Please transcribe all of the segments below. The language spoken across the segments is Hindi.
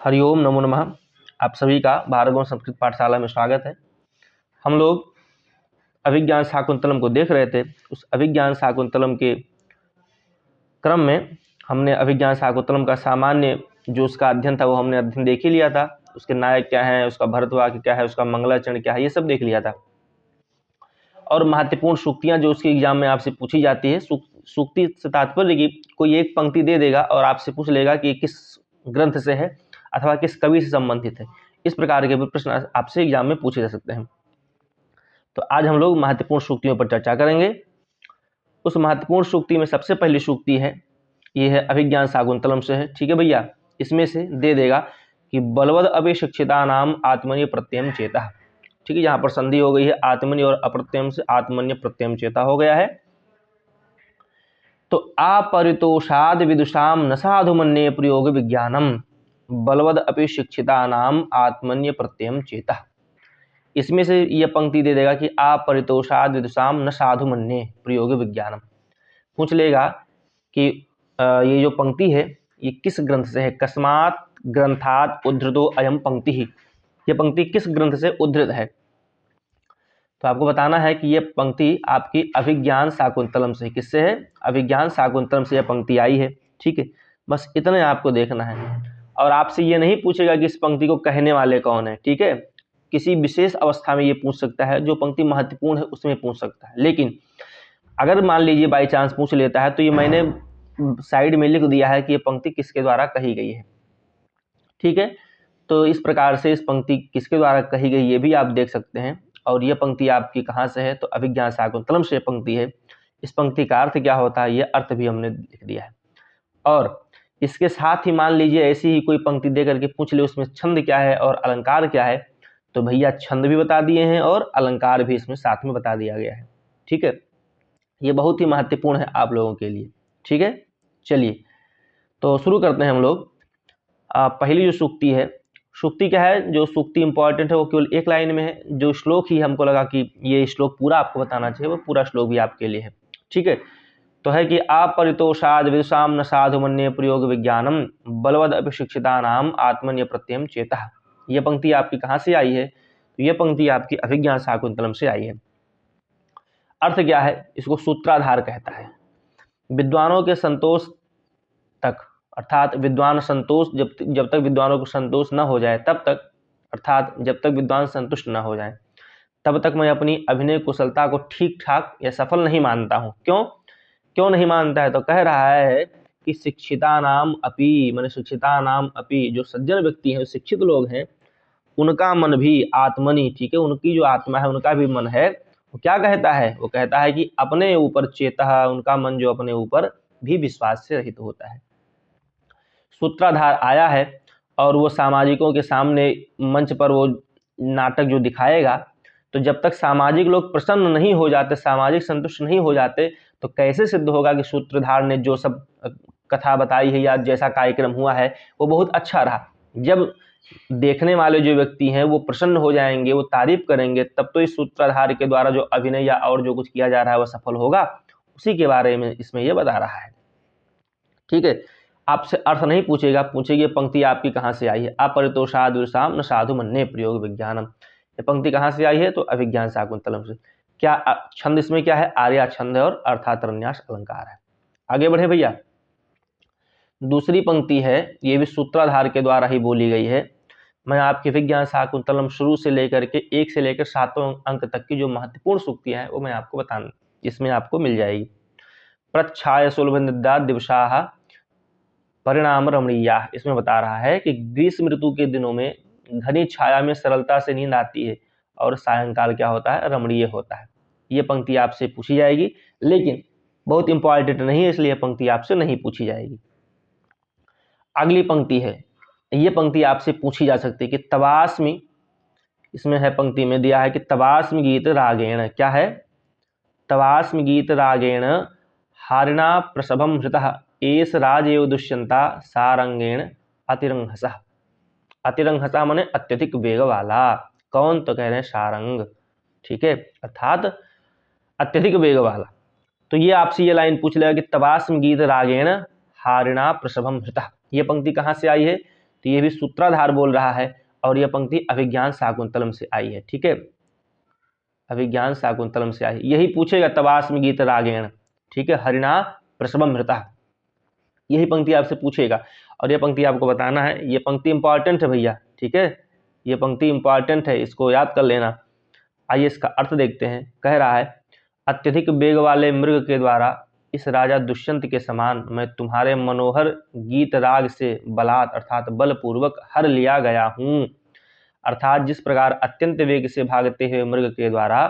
हरिओम नमो नमः। आप सभी का भार्गव संस्कृत पाठशाला में स्वागत है। हम लोग अभिज्ञान शाकुंतलम को देख रहे थे। उस अभिज्ञान शाकुंतलम के क्रम में हमने अभिज्ञान शाकुंतलम का सामान्य जो उसका अध्ययन था वो हमने अध्ययन देख ही लिया था। उसके नायक क्या है, उसका भरतवाक्य क्या है, उसका मंगलाचरण क्या है, ये सब देख लिया था। और महत्वपूर्ण सूक्तियाँ जो उसके एग्जाम में आपसे पूछी जाती है, सूक्ति से तात्पर्य की कोई एक पंक्ति दे देगा और आपसे पूछ लेगा कि किस ग्रंथ से है अथवा किस कवि से संबंधित है। इस प्रकार के भी प्रश्न आपसे एग्जाम में पूछे जा सकते हैं। तो आज हम लोग महत्वपूर्ण सूक्तियों पर चर्चा करेंगे। उस महत्वपूर्ण सूक्ति में सबसे पहली सूक्ति है, ये है अभिज्ञान शाकुंतलम से है। ठीक है भैया, इसमें से दे देगा कि बलवद अभिशिक्षिता नाम आत्मन्य प्रत्ययम चेता। ठीक है, यहाँ पर संधि हो गई है आत्मन्य और अप्रत्ययम से आत्मन्य प्रत्ययम चेता हो गया है। तो अपरितोषाद विदुषाम न साधु मन्ये प्रयोग विज्ञानम बलवद अपि शिक्षिता नाम आत्मन्य प्रत्ययम चेता। इसमें से यह पंक्ति दे देगा कि अपरितोषाद विदुषाम न साधु मन्ये प्रयोग विज्ञानम। पूछ लेगा कि ये जो पंक्ति है ये किस ग्रंथ से है। कस्मात् ग्रंथात उद्धृतो अयम पंक्ति ही, ये पंक्ति किस ग्रंथ से उद्धृत है। तो आपको बताना है कि ये पंक्ति आपकी अभिज्ञान शाकुंतलम से, किससे है, अभिज्ञान शाकुंतलम से यह पंक्ति आई है। ठीक है, बस इतने आपको देखना है। और आपसे ये नहीं पूछेगा कि इस पंक्ति को कहने वाले कौन है। ठीक है, किसी विशेष अवस्था में ये पूछ सकता है, जो पंक्ति महत्वपूर्ण है उसमें पूछ सकता है। लेकिन अगर मान लीजिए बाई चांस पूछ लेता है तो ये मैंने साइड में लिख दिया है कि ये पंक्ति किसके द्वारा कही गई है। ठीक है, तो इस प्रकार से इस पंक्ति किसके द्वारा कही गई ये भी आप देख सकते हैं। और ये पंक्ति आपकी कहाँ से है, तो अभिज्ञान शाकुंतलम से पंक्ति है। इस पंक्ति का अर्थ क्या होता है, ये अर्थ भी हमने लिख दिया है। और इसके साथ ही मान लीजिए ऐसी ही कोई पंक्ति दे करके पूछ ले उसमें छंद क्या है और अलंकार क्या है, तो भैया छंद भी बता दिए हैं और अलंकार भी इसमें साथ में बता दिया गया है। ठीक है, ये बहुत ही महत्वपूर्ण है आप लोगों के लिए। ठीक है, चलिए तो शुरू करते हैं हम लोग। पहली जो सूक्ति है, सूक्ति क्या है, जो सूक्ति इंपॉर्टेंट है वो केवल एक लाइन में है। जो श्लोक ही हमको लगा कि ये श्लोक पूरा आपको बताना चाहिए, वो पूरा श्लोक भी आपके लिए है। ठीक है, तो है कि अपरितोषाद विदुषाम न साधु मन्ये प्रयोग विज्ञानम बलवद अभिशिक्षिता नाम आत्मन्य प्रत्ययम चेता। ये पंक्ति आपकी कहाँ से आई है, तो ये पंक्ति आपकी अभिज्ञान शाकुंतलम से आई है। अर्थ क्या है, इसको सूत्राधार कहता है। विद्वानों के संतोष तक, अर्थात विद्वान संतोष जब तक विद्वानों को संतोष न हो जाए तब तक, अर्थात जब तक विद्वान संतुष्ट न हो जाए तब तक मैं अपनी अभिनय कुशलता को ठीक ठाक या सफल नहीं मानता हूँ। क्यों नहीं मानता है, तो कह रहा है कि शिक्षिता नाम अपि, माने शिक्षिता नाम अपि, जो सज्जन व्यक्ति हैं, शिक्षित लोग हैं, उनका मन भी आत्मनि, ठीक है, उनकी जो आत्मा है उनका भी मन है, वो क्या कहता है, वो कहता है कि अपने ऊपर चेता, उनका मन जो अपने ऊपर भी विश्वास से रहित होता है। सूत्राधार आया है और वो सामाजिकों के सामने मंच पर वो नाटक जो दिखाएगा, तो जब तक सामाजिक लोग प्रसन्न नहीं हो जाते, सामाजिक संतुष्ट नहीं हो जाते, तो कैसे सिद्ध होगा कि सूत्रधार ने जो सब कथा बताई है या जैसा कार्यक्रम हुआ है वो बहुत अच्छा रहा। जब देखने वाले जो व्यक्ति हैं वो प्रसन्न हो जाएंगे, वो तारीफ करेंगे, तब तो इस सूत्रधार के द्वारा जो अभिनय या और जो कुछ किया जा रहा है वो सफल होगा। उसी के बारे में इसमें ये बता रहा है। ठीक है, आपसे अर्थ नहीं पूछेगा, पूछेगी पंक्ति आपकी कहाँ से आई है। अपरितोषाद विदुषाम न साधु मन्ये प्रयोग विज्ञानम, ये पंक्ति कहाँ से आई है, तो अभिज्ञान शाकुंतलम से। क्या छंद इसमें क्या है, आर्या छंद है और अर्थातरन्यास अलंकार है। आगे बढ़े भैया। दूसरी पंक्ति है, ये भी सूत्राधार के द्वारा ही बोली गई है। मैं आपके विज्ञान शाकुंतलम शुरू से लेकर के 1 से लेकर 7वें अंक तक की जो महत्वपूर्ण सूक्तियां हैं वो मैं आपको बताऊं, इसमें आपको मिल जाएगी। प्रच्छाय सुलभनिद्रा दिवसाः परिणाम रमणीया, इसमें बता रहा है कि ग्रीष्म ऋतु के दिनों में घनी छाया में सरलता से नींद आती है और सायंकाल क्या होता है, रमणीय होता है। ये पंक्ति आपसे पूछी जाएगी, लेकिन बहुत इंपॉर्टेंट नहीं है, इसलिए पंक्ति आपसे नहीं पूछी जाएगी। अगली पंक्ति है, ये पंक्ति आपसे पूछी जा सकती है कि तवास्मि, इसमें है पंक्ति में दिया है कि तवास्मि गीत रागेण, क्या है, तवास्मि गीत रागेण हारिणा प्रसभम हृतः एस राजेव दुष्यंता सारंगेण अतिरंहसः। अतिरंहसः माने अत्यधिक वेग वाला। कौन, तो कह रहे हैं सारंग। ठीक है, अर्थात अत्यधिक वेग वाला। तो ये आपसे ये लाइन पूछ लेगा कि तवास्म गीत रागेण हारिणा प्रसभम हृतः, ये पंक्ति कहाँ से आई है, तो ये भी सूत्राधार बोल रहा है और यह पंक्ति अभिज्ञान शाकुंतलम से आई है। ठीक है, अभिज्ञान शाकुंतलम से आई, यही पूछेगा तवास्म गीत रागेण। ठीक है, हरिणा प्रसवम मृता, यही पंक्ति आपसे पूछेगा और यह पंक्ति आपको बताना है। ये पंक्ति इंपॉर्टेंट है भैया। ठीक है, ये पंक्ति इंपॉर्टेंट है, इसको याद कर लेना। आइए इसका अर्थ देखते हैं। कह रहा है, अत्यधिक वेग वाले मृग के द्वारा इस राजा दुष्यंत के समान मैं तुम्हारे मनोहर गीत राग से बलात् अर्थात बलपूर्वक हर लिया गया हूँ। अर्थात जिस प्रकार अत्यंत वेग से भागते हुए मृग के द्वारा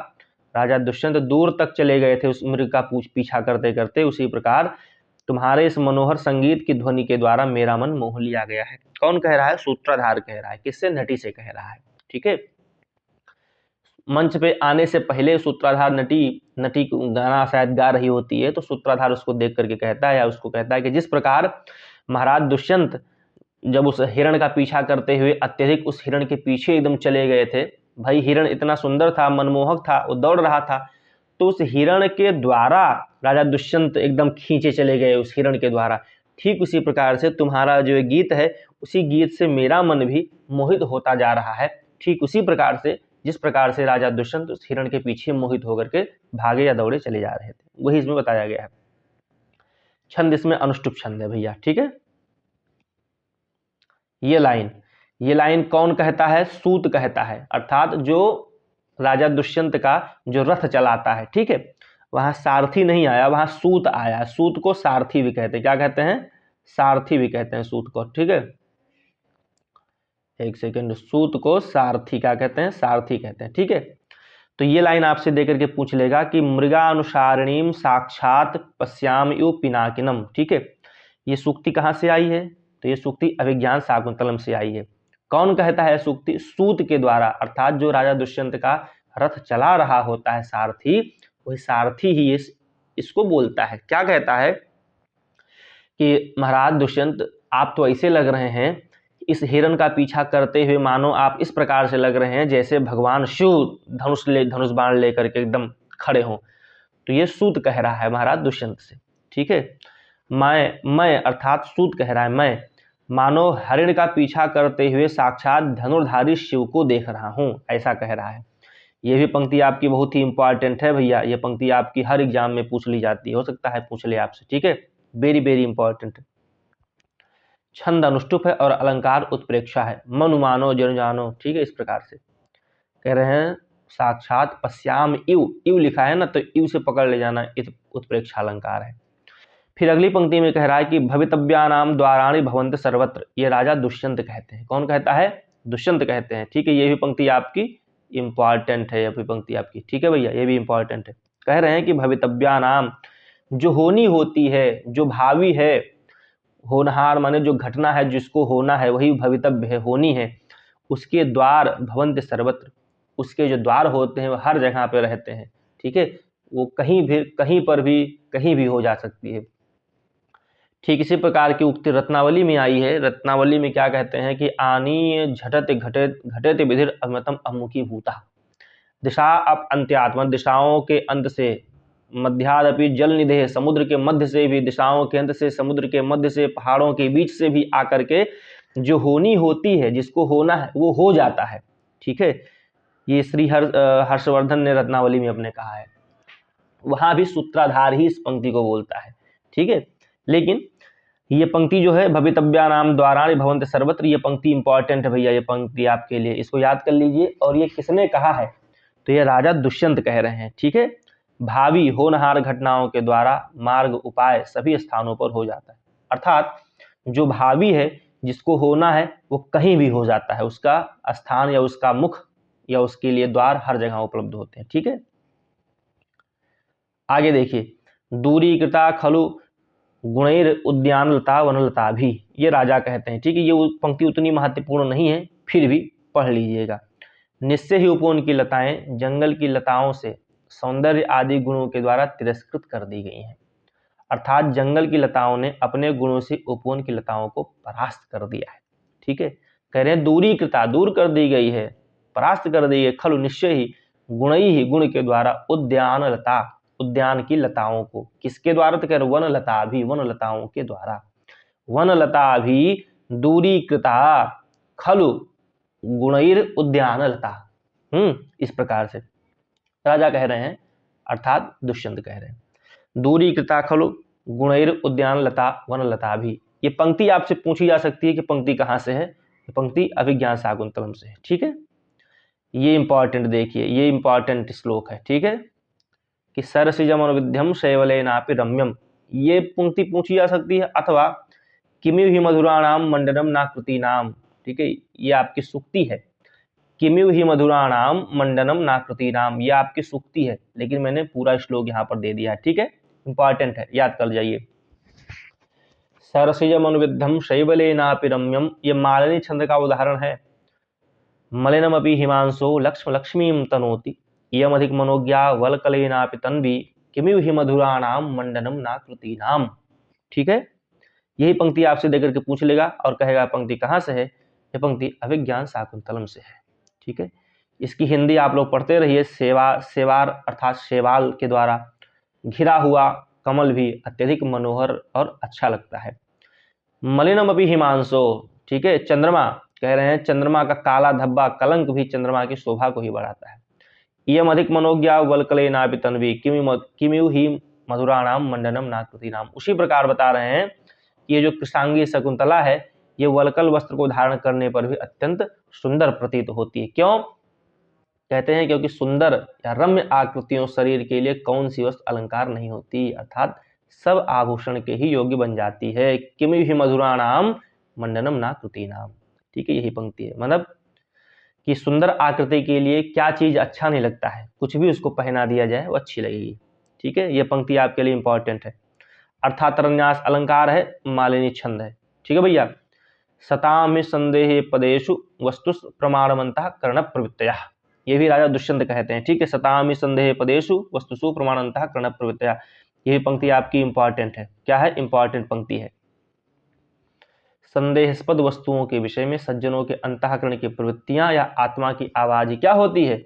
राजा दुष्यंत दूर तक चले गए थे उस मृग का पीछा करते करते, उसी प्रकार तुम्हारे इस मनोहर संगीत की ध्वनि के द्वारा मेरा मन मोह लिया गया है। कौन कह रहा है? सूत्रधार कह रहा है। किससे? नटी से कह रहा है। ठीक है, मंच पे आने से पहले सूत्रधार नटी गाना शायद गा रही होती है, तो सूत्रधार उसको देख करके कहता है या उसको कहता है कि जिस प्रकार महाराज दुष्यंत जब उस हिरण का पीछा करते हुए अत्यधिक उस हिरण के पीछे एकदम चले गए थे, भाई हिरण इतना सुंदर था, मनमोहक था, वो दौड़ रहा था, तो उस हिरण के द्वारा राजा दुष्यंत एकदम खींचे चले गए उस हिरण के द्वारा। ठीक उसी प्रकार से तुम्हारा जो गीत है, उसी गीत से मेरा मन भी मोहित होता जा रहा है। ठीक उसी प्रकार से जिस प्रकार से राजा दुष्यंत उस हिरण के पीछे मोहित होकर के भागे या दौड़े चले जा रहे थे, वही इसमें बताया गया है। छंद इसमें अनुष्टुप छंद है भैया। ठीक है, ये लाइन कौन कहता है? सूत कहता है, अर्थात जो राजा दुष्यंत का जो रथ चलाता है। ठीक है, वहां सारथी नहीं आया, वहां सूत आया। सूत को सारथी भी कहते हैं। क्या कहते हैं? सारथी भी कहते हैं सूत को। ठीक है, एक सेकेंड, सूत को सारथी क्या कहते हैं? सारथी कहते हैं। ठीक है, तो ये लाइन आपसे देकर के पूछ लेगा कि मृगानुसारिणीम साक्षात पश्याम यु पिनाकिनम। ठीक है, ये सूक्ति कहाँ से आई है? तो ये सूक्ति अभिज्ञान शाकुंतलम से आई है। कौन कहता है सूक्ति? सूत के द्वारा, अर्थात जो राजा दुष्यंत का रथ चला रहा होता है सारथी, वही सारथी ही इसको बोलता है। क्या कहता है कि महाराज दुष्यंत, आप तो ऐसे लग रहे हैं, इस हिरण का पीछा करते हुए मानो आप इस प्रकार से लग रहे हैं जैसे भगवान शिव धनुष बाण लेकर के एकदम खड़े हों। तो ये सूत कह रहा है महाराज दुष्यंत से। ठीक है, मैं अर्थात सूत कह रहा है, मैं मानो हरिण का पीछा करते हुए साक्षात धनुर्धारी शिव को देख रहा हूं, ऐसा कह रहा है। ये भी पंक्ति आपकी बहुत ही इंपॉर्टेंट है भैया। ये पंक्ति आपकी हर एग्जाम में पूछ ली जाती है, हो सकता है पूछ ले आपसे। ठीक है, वेरी वेरी इंपॉर्टेंट। छंद अनुष्टुप है और अलंकार उत्प्रेक्षा है। मनु मानो जन जानो। ठीक है, इस प्रकार से कह रहे हैं साक्षात पश्याम इव लिखा है ना, तो इव से पकड़ ले जाना, उत्प्रेक्षा अलंकार है। फिर अगली पंक्ति में कह रहा है कि भवितव्यानाम द्वाराणि भवन्ति सर्वत्र। ये राजा दुष्यंत कहते हैं। कौन कहता है? दुष्यंत कहते हैं। ठीक है, ये भी पंक्ति आपकी इंपॉर्टेंट है, ये भी पंक्ति आपकी। ठीक है भैया, ये भी इंपॉर्टेंट है। कह रहे हैं कि भवितव्यानाम, जो होनी होती है, जो भावी है, होनहार माने जो घटना है, जिसको होना है, वही भवितव्य है, होनी है। उसके द्वार भवन्ति सर्वत्र, उसके जो द्वार होते हैं वो हर जगह पे रहते हैं। ठीक है, वो कहीं पर भी कहीं भी हो जा सकती है। ठीक इसी प्रकार की उक्ति रत्नावली में आई है। रत्नावली में क्या कहते हैं कि आनीय झटते घटेत विधिर अमतम अमुखी भूता। दिशा अप अंत्यात्म, दिशाओं के अंत से, मध्यादपि जल निधे, समुद्र के मध्य से भी, दिशाओं के अंत से, समुद्र के मध्य से, पहाड़ों के बीच से भी आकर के जो होनी होती है, जिसको होना है, वो हो जाता है। ठीक है, ये श्री हर्षवर्धन ने रत्नावली में अपने कहा है। वहां भी सूत्राधार ही इस पंक्ति को बोलता है। ठीक है, लेकिन ये पंक्ति जो है भवितव्यानाम द्वाराणि भवन्ति सर्वत्र, ये पंक्ति इंपॉर्टेंट है भैया। ये पंक्ति आपके लिए, इसको याद कर लीजिए। और ये किसने कहा है? तो ये राजा दुष्यंत कह रहे हैं। ठीक है, भावी होनहार घटनाओं के द्वारा मार्ग उपाय सभी स्थानों पर हो जाता है। अर्थात जो भावी है, जिसको होना है, वो कहीं भी हो जाता है। उसका स्थान या उसका मुख या उसके लिए द्वार हर जगह उपलब्ध होते हैं। ठीक है, आगे देखिए, दूरीकृता खलु गुणैर उद्यान लता वनलता भी, ये राजा कहते हैं। ठीक है, ये पंक्ति उतनी महत्वपूर्ण नहीं है, फिर भी पढ़ लीजिएगा। निश्चय ही उपवन की लताएं जंगल की लताओं से सौंदर्य आदि गुणों के द्वारा तिरस्कृत कर दी गई हैं। अर्थात जंगल की लताओं ने अपने गुणों से उपवन की लताओं को परास्त कर दिया है। ठीक है, कह रहे हैं दूरीकृता, दूर कर दी गई है, परास्त कर दी है, खलु निश्चय ही, गुणई ही, गुण के द्वारा, उद्यान लता, उद्यान की लताओं को, किसके द्वारा? तो कह रहे वन लता भी, वन लताओं के द्वारा। वन लता भी दूरीकृता खलु गुणैर उद्यान लता। इस प्रकार से राजा कह रहे हैं, अर्थात दुष्यंत कह रहे हैं, दूरीकृता खलु गुणैर उद्यान लता वन लता भी। ये पंक्ति आपसे पूछी जा सकती है कि पंक्ति कहाँ से है। ये पंक्ति अभिज्ञान शाकुंतलम से है। ठीक है, ये इंपॉर्टेंट देखिए, ये इंपॉर्टेंट श्लोक है। ठीक है, कि सरसिजम अनुविध्यम शैवलेनापि रम्यम, ये पंक्ति पूछी जा सकती है। अथवा किमिव ही मधुराणाम मंडनम नाकृतीनाम। ठीक है, ये आपकी सूक्ति है। किमिव ही मधुराणाम मंडनम नाकृतीनाम, ये आपकी सूक्ति है, लेकिन मैंने पूरा श्लोक यहाँ पर दे दिया है। ठीक है, इंपॉर्टेंट है, याद कर जाइए। सरसिजम अनुविद्धम शैवलेनापि रम्यम, ये मालिनी छंद का उदाहरण है। मलिनम अपि हिमांशो लक्ष्म लक्ष्मीम तनोति, यम अधिक मनोज्ञा वलकलेनापि तन्वी किमिव ही मधुराणाम मंडनम नाकृतीनाम। ठीक है, यही पंक्ति आपसे देकर के पूछ लेगा और कहेगा पंक्ति कहाँ से है। यह पंक्ति अभिज्ञान शाकुंतलम से है। ठीक है, इसकी हिंदी आप लोग पढ़ते रहिए। सेवार अर्थात शेवाल के द्वारा घिरा हुआ कमल भी अत्यधिक मनोहर और अच्छा लगता है। मलिनम अपि हिमांशो, ठीक है, चंद्रमा कह रहे हैं, चंद्रमा का काला धब्बा कलंक भी चंद्रमा की शोभा को ही बढ़ाता है। यम अधिक मनोज्ञा वलकलेनापि तन्वी किमिव ही मधुराणाम मंडनम नाकृतीनाम। उसी प्रकार बता रहे हैं कि ये जो कृष्णांगी शकुंतला है, ये वलकल वस्त्र को धारण करने पर भी अत्यंत सुंदर प्रतीत होती है। क्यों कहते हैं? क्योंकि सुंदर या रम्य आकृतियों शरीर के लिए कौन सी वस्तु अलंकार नहीं होती, अर्थात सब आभूषण के ही योग्य बन जाती है। किमिव ही मधुराणाम मंडनम नाकृतीनाम। ठीक है, यही पंक्ति है। मतलब कि सुंदर आकृति के लिए क्या चीज अच्छा नहीं लगता है, कुछ भी उसको पहना दिया जाए वो अच्छी लगेगी। ठीक है, ये पंक्ति आपके लिए इंपॉर्टेंट है। अर्थात रन्यास अलंकार है, मालिनी छंद है। ठीक है भैया। सताम संदेह पदेशु वस्तु प्रमाणवंतः कर्ण प्रवृत्तया, ये भी राजा दुष्यंत कहते हैं। ठीक है, सताम संदेह पदेशु वस्तुसु प्रमाणवंतः कर्ण प्रवृत्तया, ये पंक्ति आपकी इंपॉर्टेंट है। क्या है? इंपॉर्टेंट पंक्ति है। संदेहास्पद वस्तुओं के विषय में सज्जनों के अंतःकरण की प्रवृत्तियां या आत्मा की आवाज क्या होती है?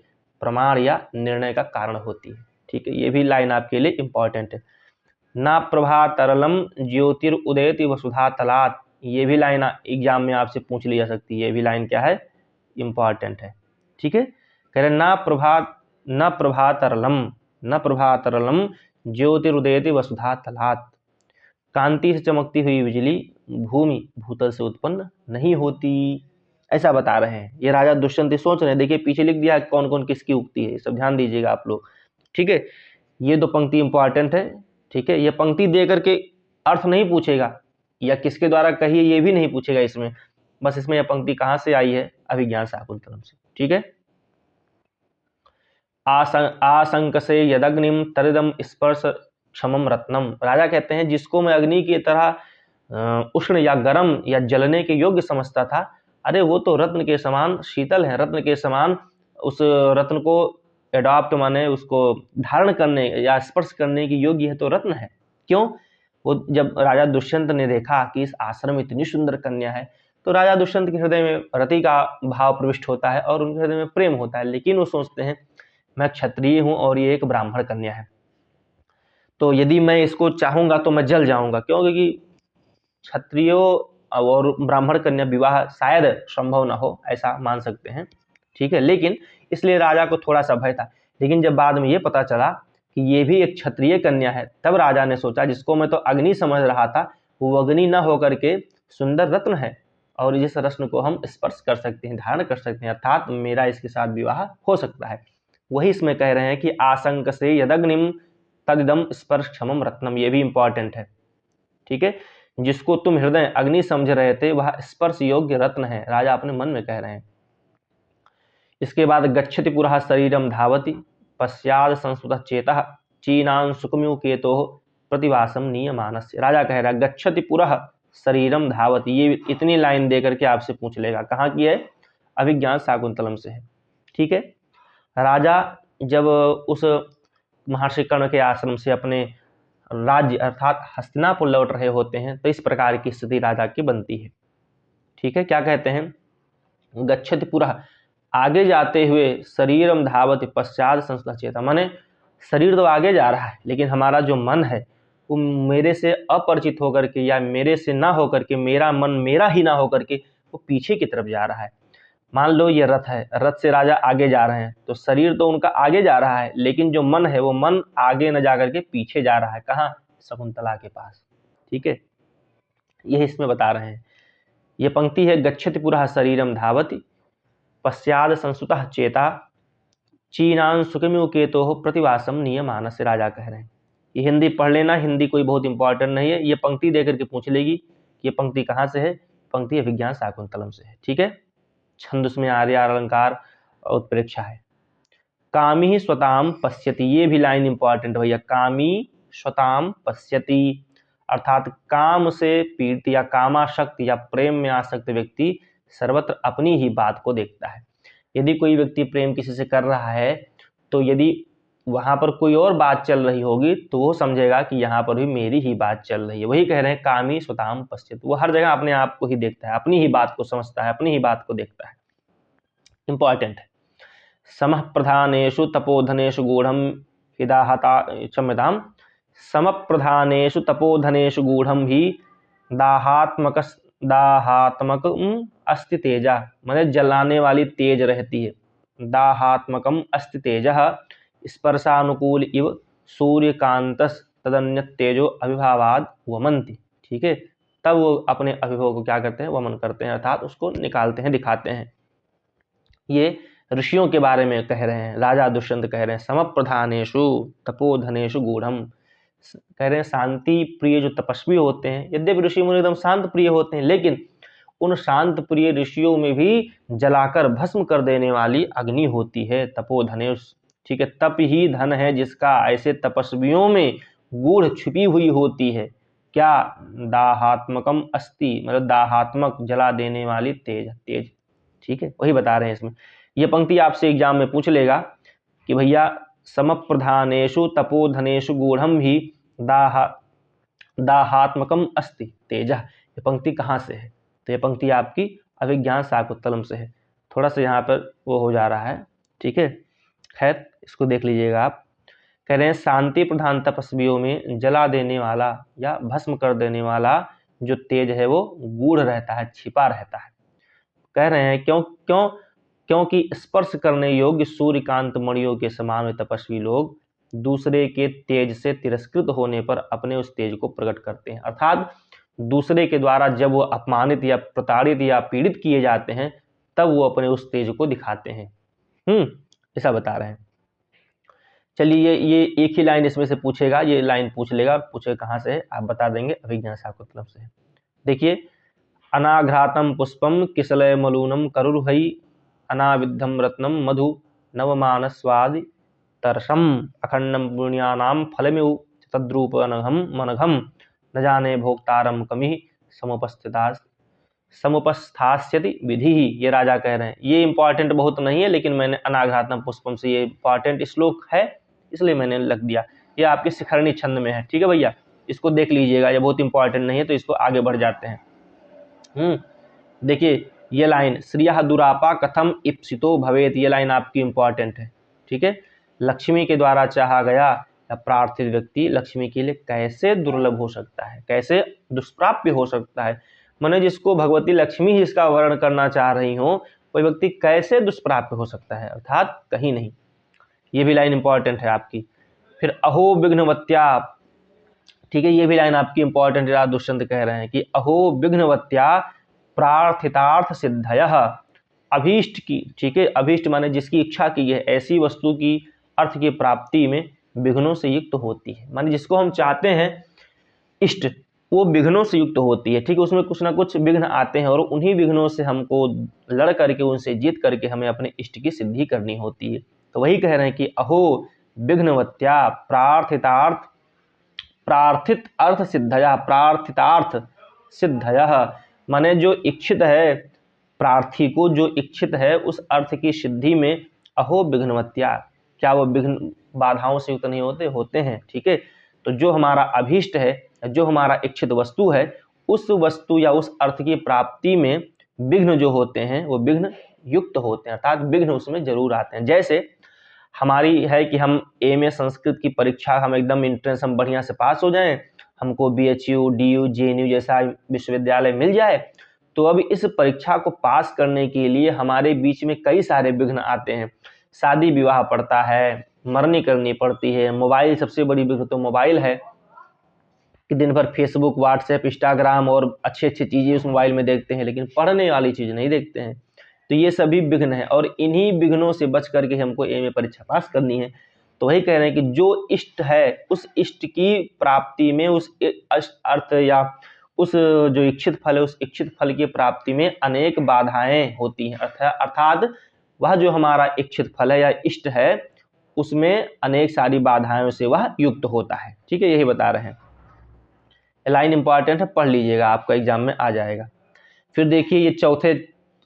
प्रमाण या निर्णय का कारण होती है। ठीक है, ये भी लाइन आपके लिए इंपॉर्टेंट है। ना प्रभा तरलम ज्योतिरुदयति वसुधा तलात, ये भी लाइन एग्जाम में आपसे पूछ ली जा सकती है। ये भी लाइन क्या है? इंपॉर्टेंट है। ठीक है, कह रहे न प्रभा तरलम ज्योतिरुदयति वसुधा तलात, कांति से चमकती हुई बिजली भूमि भूतल से उत्पन्न नहीं होती, ऐसा बता रहे हैं। ये राजा दुष्यंत सोच रहे हैं। देखिए पीछे लिख दिया कौन कौन किसकी उक्ति है, सब ध्यान दीजिएगा आप लोग। ठीक है, ये दो पंक्ति इंपॉर्टेंट है। ठीक है, ये पंक्ति दे करके अर्थ नहीं पूछेगा या किसके द्वारा कही है ये भी नहीं पूछेगा इसमें, बस इसमें यह पंक्ति कहाँ से आई है? अभिज्ञान शाकुंतलम से। ठीक है, आशंक से यदग्निम तरिदम स्पर्श क्षमम रत्नम, राजा कहते हैं जिसको मैं अग्नि की तरह उष्ण या गर्म या जलने के योग्य समझता था, अरे वो तो रत्न के समान शीतल है, रत्न के समान उस रत्न को एडॉप्ट माने उसको धारण करने या स्पर्श करने की योग्य है तो रत्न है। क्यों? वो जब राजा दुष्यंत ने देखा कि इस आश्रम में इतनी सुंदर कन्या है, तो राजा दुष्यंत के हृदय में रति का भाव प्रविष्ट होता है और उनके हृदय में प्रेम होता है। लेकिन वो सोचते हैं मैं क्षत्रिय हूं और ये एक ब्राह्मण कन्या है, तो यदि मैं इसको चाहूंगा तो मैं जल जाऊंगा। क्यों? क्योंकि क्षत्रियों और ब्राह्मण कन्या विवाह शायद संभव ना हो, ऐसा मान सकते हैं। ठीक है, लेकिन इसलिए राजा को थोड़ा सा भय था। लेकिन जब बाद में ये पता चला कि ये भी एक क्षत्रिय कन्या है, तब राजा ने सोचा जिसको मैं तो अग्नि समझ रहा था वो अग्नि न होकर के सुंदर रत्न है और जिस रत्न को हम स्पर्श कर सकते हैं, धारण कर सकते हैं, अर्थात मेरा इसके साथ विवाह हो सकता है। वही इसमें कह रहे हैं कि आशंक से यदग्निम तदिदम स्पर्श क्षमम रत्नम, ये भी इंपॉर्टेंट है। ठीक है, जिसको तुम हृदय अग्नि समझ रहे थे वह स्पर्श योग्य रत्न है, राजा अपने मन में कह रहे हैं। इसके बाद गच्छति पुरः शरीरम धावति पश्चाद संस्कृत चेतः चीनान सुकम्यु केतो प्रतिवासम नियमानस्य, राजा कह रहा है गच्छति पुरः शरीरम धावति, ये इतनी लाइन देकर के आपसे पूछ लेगा। कहाँ की है? अभिज्ञान शाकुंतलम से है। ठीक है, राजा जब उस महर्षि कर्ण के आश्रम से अपने राज्य अर्थात हस्तिनापुर लौट रहे होते हैं तो इस प्रकार की स्थिति राजा की बनती है। ठीक है, क्या कहते हैं? गच्छति पुरः, आगे जाते हुए, शरीरम धावति पश्चात संस्कृत चेता, माने शरीर तो आगे जा रहा है लेकिन हमारा जो मन है वो मेरे से अपरिचित होकर के या मेरे से ना होकर के, मेरा मन मेरा ही ना होकर के वो पीछे की तरफ जा रहा है। मान लो ये रथ है, रथ से राजा आगे जा रहे हैं, तो शरीर तो उनका आगे जा रहा है, लेकिन जो मन है वो मन आगे न जा करके पीछे जा रहा है। कहाँ? शकुंतला के पास। ठीक है, यह इसमें बता रहे हैं। ये पंक्ति है, गच्छति पुरः शरीरम धावति पश्चाद संसुतः चेता चीनान सुखमिव केतो प्रतिवासम नियमान से राजा कह रहे हैं। ये हिंदी पढ़ लेना, हिंदी कोई बहुत इंपॉर्टेंट नहीं है, ये पंक्ति देकर के पूछ लेगी कि ये पंक्ति कहाँ से है। पंक्ति अभिज्ञान शाकुंतलम से है। ठीक है, छंद उसमें आर्या अलंकार उत्प्रेक्षा है। कामी ही स्वताम पश्यति, ये भी लाइन इंपॉर्टेंट है भैया। कामी स्वताम पश्यति, अर्थात काम से पीड़ित या कामाशक्त या प्रेम में आसक्त व्यक्ति सर्वत्र अपनी ही बात को देखता है। यदि कोई व्यक्ति प्रेम किसी से कर रहा है, तो यदि वहां पर कोई और बात चल रही होगी तो वो समझेगा कि यहाँ पर भी मेरी ही बात चल रही है। वही कह रहे हैं कामी स्वताम पश्यति, वो हर जगह अपने आप को ही देखता है, अपनी ही बात को समझता है, अपनी ही बात को देखता है। इंपॉर्टेंट है। समः प्रधानेषु तपोधनेषु गूढ़म हिदाहता क्षम्यताम, समप्रधानेषु तपोधनेषु गूढ़म ही दाहात्मक अस्ति तेजा, मतलब जलाने वाली तेज रहती है। दाहात्मकम अस्ति तेजः स्पर्शानुकूल इव सूर्यकांतस तदन्य तेजो अभिभावाद वमन्ति। ठीक है, तब वो अपने अभिभव को क्या करते हैं? वमन करते हैं, अर्थात उसको निकालते हैं, दिखाते हैं। ये ऋषियों के बारे में कह रहे हैं, राजा दुष्यंत कह रहे हैं। समप्रधानेषु तपोधनेषु गूढ़म, कह रहे हैं शांति प्रिय जो तपस्वी होते हैं, यद्यपि ऋषि मुनि एकदम शांत प्रिय होते हैं, लेकिन उन शांत प्रिय ऋषियों में भी जलाकर भस्म कर देने वाली अग्नि होती है, तपोधनेश। ठीक है, तप ही धन है जिसका ऐसे तपस्वियों में गूढ़ छुपी हुई होती है। क्या? दाहात्मकम अस्ति, मतलब दाहात्मक, जला देने वाली तेज, तेज। ठीक है, वही बता रहे हैं इसमें। ये पंक्ति आपसे एग्जाम में पूछ लेगा कि भैया समप्रधानेषु तपोधनेषु गूढ़म ही दाहात्मकम अस्ति तेजः, ये पंक्ति कहाँ से है? तो ये पंक्ति आपकी अभिज्ञान शाकुंतलम से है। थोड़ा सा यहाँ पर वो हो जा रहा है। ठीक है, खैर इसको देख लीजिएगा आप। कह रहे हैं शांति प्रधान तपस्वियों में जला देने वाला या भस्म कर देने वाला जो तेज है वो गूढ़ रहता है, छिपा रहता है। कह रहे हैं क्योंकि स्पर्श करने योग्य सूर्यकांत मणियों के समान तपस्वी लोग दूसरे के तेज से तिरस्कृत होने पर अपने उस तेज को प्रकट करते हैं। अर्थात दूसरे के द्वारा जब वो अपमानित या प्रताड़ित या पीड़ित किए जाते हैं, तब वो अपने उस तेज को दिखाते हैं। ऐसा बता रहे हैं। चलिए, ये एक ही लाइन इसमें से पूछेगा, ये लाइन पूछ लेगा, पूछे कहाँ से है आप बता देंगे, अभिज्ञान शाकुंतलम से है। देखिए, अनाघ्रातम पुष्पम किसलय मलूनम करुर्भई अनाविद्धम रत्नम मधु नवमानस्वादि तरसम अखंडम पुण्यानाम फलमिव तद्रूप अनघम मनघम न जाने भोक्तारम कमि समुपस्थास्यति विधि। ये राजा कह रहे हैं। ये इंपॉर्टेंट बहुत नहीं है, लेकिन मैंने अनाघ्रातम पुष्पम से, ये इंपॉर्टेंट श्लोक है इसलिए मैंने लग दिया। ये आपके शिखरणी छंद में है। ठीक है भैया, इसको देख लीजिएगा, ये बहुत इंपॉर्टेंट नहीं है, तो इसको आगे बढ़ जाते हैं। देखिए ये लाइन, श्रियः दुरापा कथम इप्सितो भवेत, ये लाइन आपकी इंपॉर्टेंट है। ठीक है, लक्ष्मी के द्वारा चाहा गया या प्रार्थित व्यक्ति लक्ष्मी के लिए कैसे दुर्लभ हो सकता है, कैसे दुष्प्राप्य हो सकता है। माने जिसको भगवती लक्ष्मी ही इसका वर्णन करना चाह रही हो, कोई व्यक्ति कैसे दुष्प्राप्य हो सकता है, अर्थात कहीं नहीं। ये भी लाइन इंपॉर्टेंट है आपकी। फिर अहो विघ्नवत्या, ठीक है, ये भी लाइन आपकी इंपॉर्टेंट है। दुष्यंत कह रहे हैं कि अहो विघ्नवत्या प्रार्थितार्थ सिद्धयः, अभीष्ट की, ठीक है, अभीष्ट माने जिसकी इच्छा की है, ऐसी वस्तु की अर्थ की प्राप्ति में विघ्नों से युक्त होती है। माने जिसको हम चाहते हैं इष्ट, वो विघ्नों से युक्त होती है। ठीक है, उसमें कुछ ना कुछ विघ्न आते हैं और उन्हीं विघ्नों से हमको लड़ करके, उनसे जीत करके हमें अपने इष्ट की सिद्धि करनी होती है। तो वही कह रहे हैं कि अहो विघ्नवत्या प्रार्थित अर्थ सिद्धया, प्रार्थितार्थ सिद्धयः, माने जो इच्छित है, प्रार्थी को जो इच्छित है उस अर्थ की सिद्धि में अहो विघ्नवत्या, क्या वो विघ्न बाधाओं से युक्त नहीं होते? होते हैं। ठीक है, तो जो हमारा अभीष्ट है, जो हमारा इच्छित वस्तु है, उस वस्तु या उस अर्थ की प्राप्ति में विघ्न जो होते हैं वो विघ्न युक्त होते हैं, अर्थात विघ्न उसमें जरूर आते हैं। जैसे हमारी है कि हम एमए संस्कृत की परीक्षा हम एकदम एंट्रेंस हम बढ़िया से पास हो जाएं, हमको बीएचयू, डीयू, जेएनयू जैसा विश्वविद्यालय मिल जाए। तो अब इस परीक्षा को पास करने के लिए हमारे बीच में कई सारे विघ्न आते हैं। शादी विवाह पड़ता है, मरनी करनी पड़ती है, मोबाइल, सबसे बड़ी विघ्न तो मोबाइल है कि दिन भर फेसबुक, व्हाट्सएप, इंस्टाग्राम और अच्छी अच्छी चीज़ें उस मोबाइल में देखते हैं, लेकिन पढ़ने वाली चीज़ नहीं देखते हैं। तो ये सभी विघ्न हैं और इन्हीं विघ्नों से बच करके हमको एमए परीक्षा पास करनी है। तो वही कह रहे हैं कि जो इष्ट है उस इष्ट की प्राप्ति में, उस अर्थ या उस जो इच्छित फल है उस इच्छित फल की प्राप्ति में अनेक बाधाएं होती हैं। अर्थात वह जो हमारा इच्छित फल है या इष्ट है उसमें अनेक सारी बाधाओं से वह युक्त होता है। ठीक है, यही बता रहे हैं। लाइन इंपॉर्टेंट है, पढ़ लीजिएगा, आपका एग्जाम में आ जाएगा। फिर देखिए ये चौथे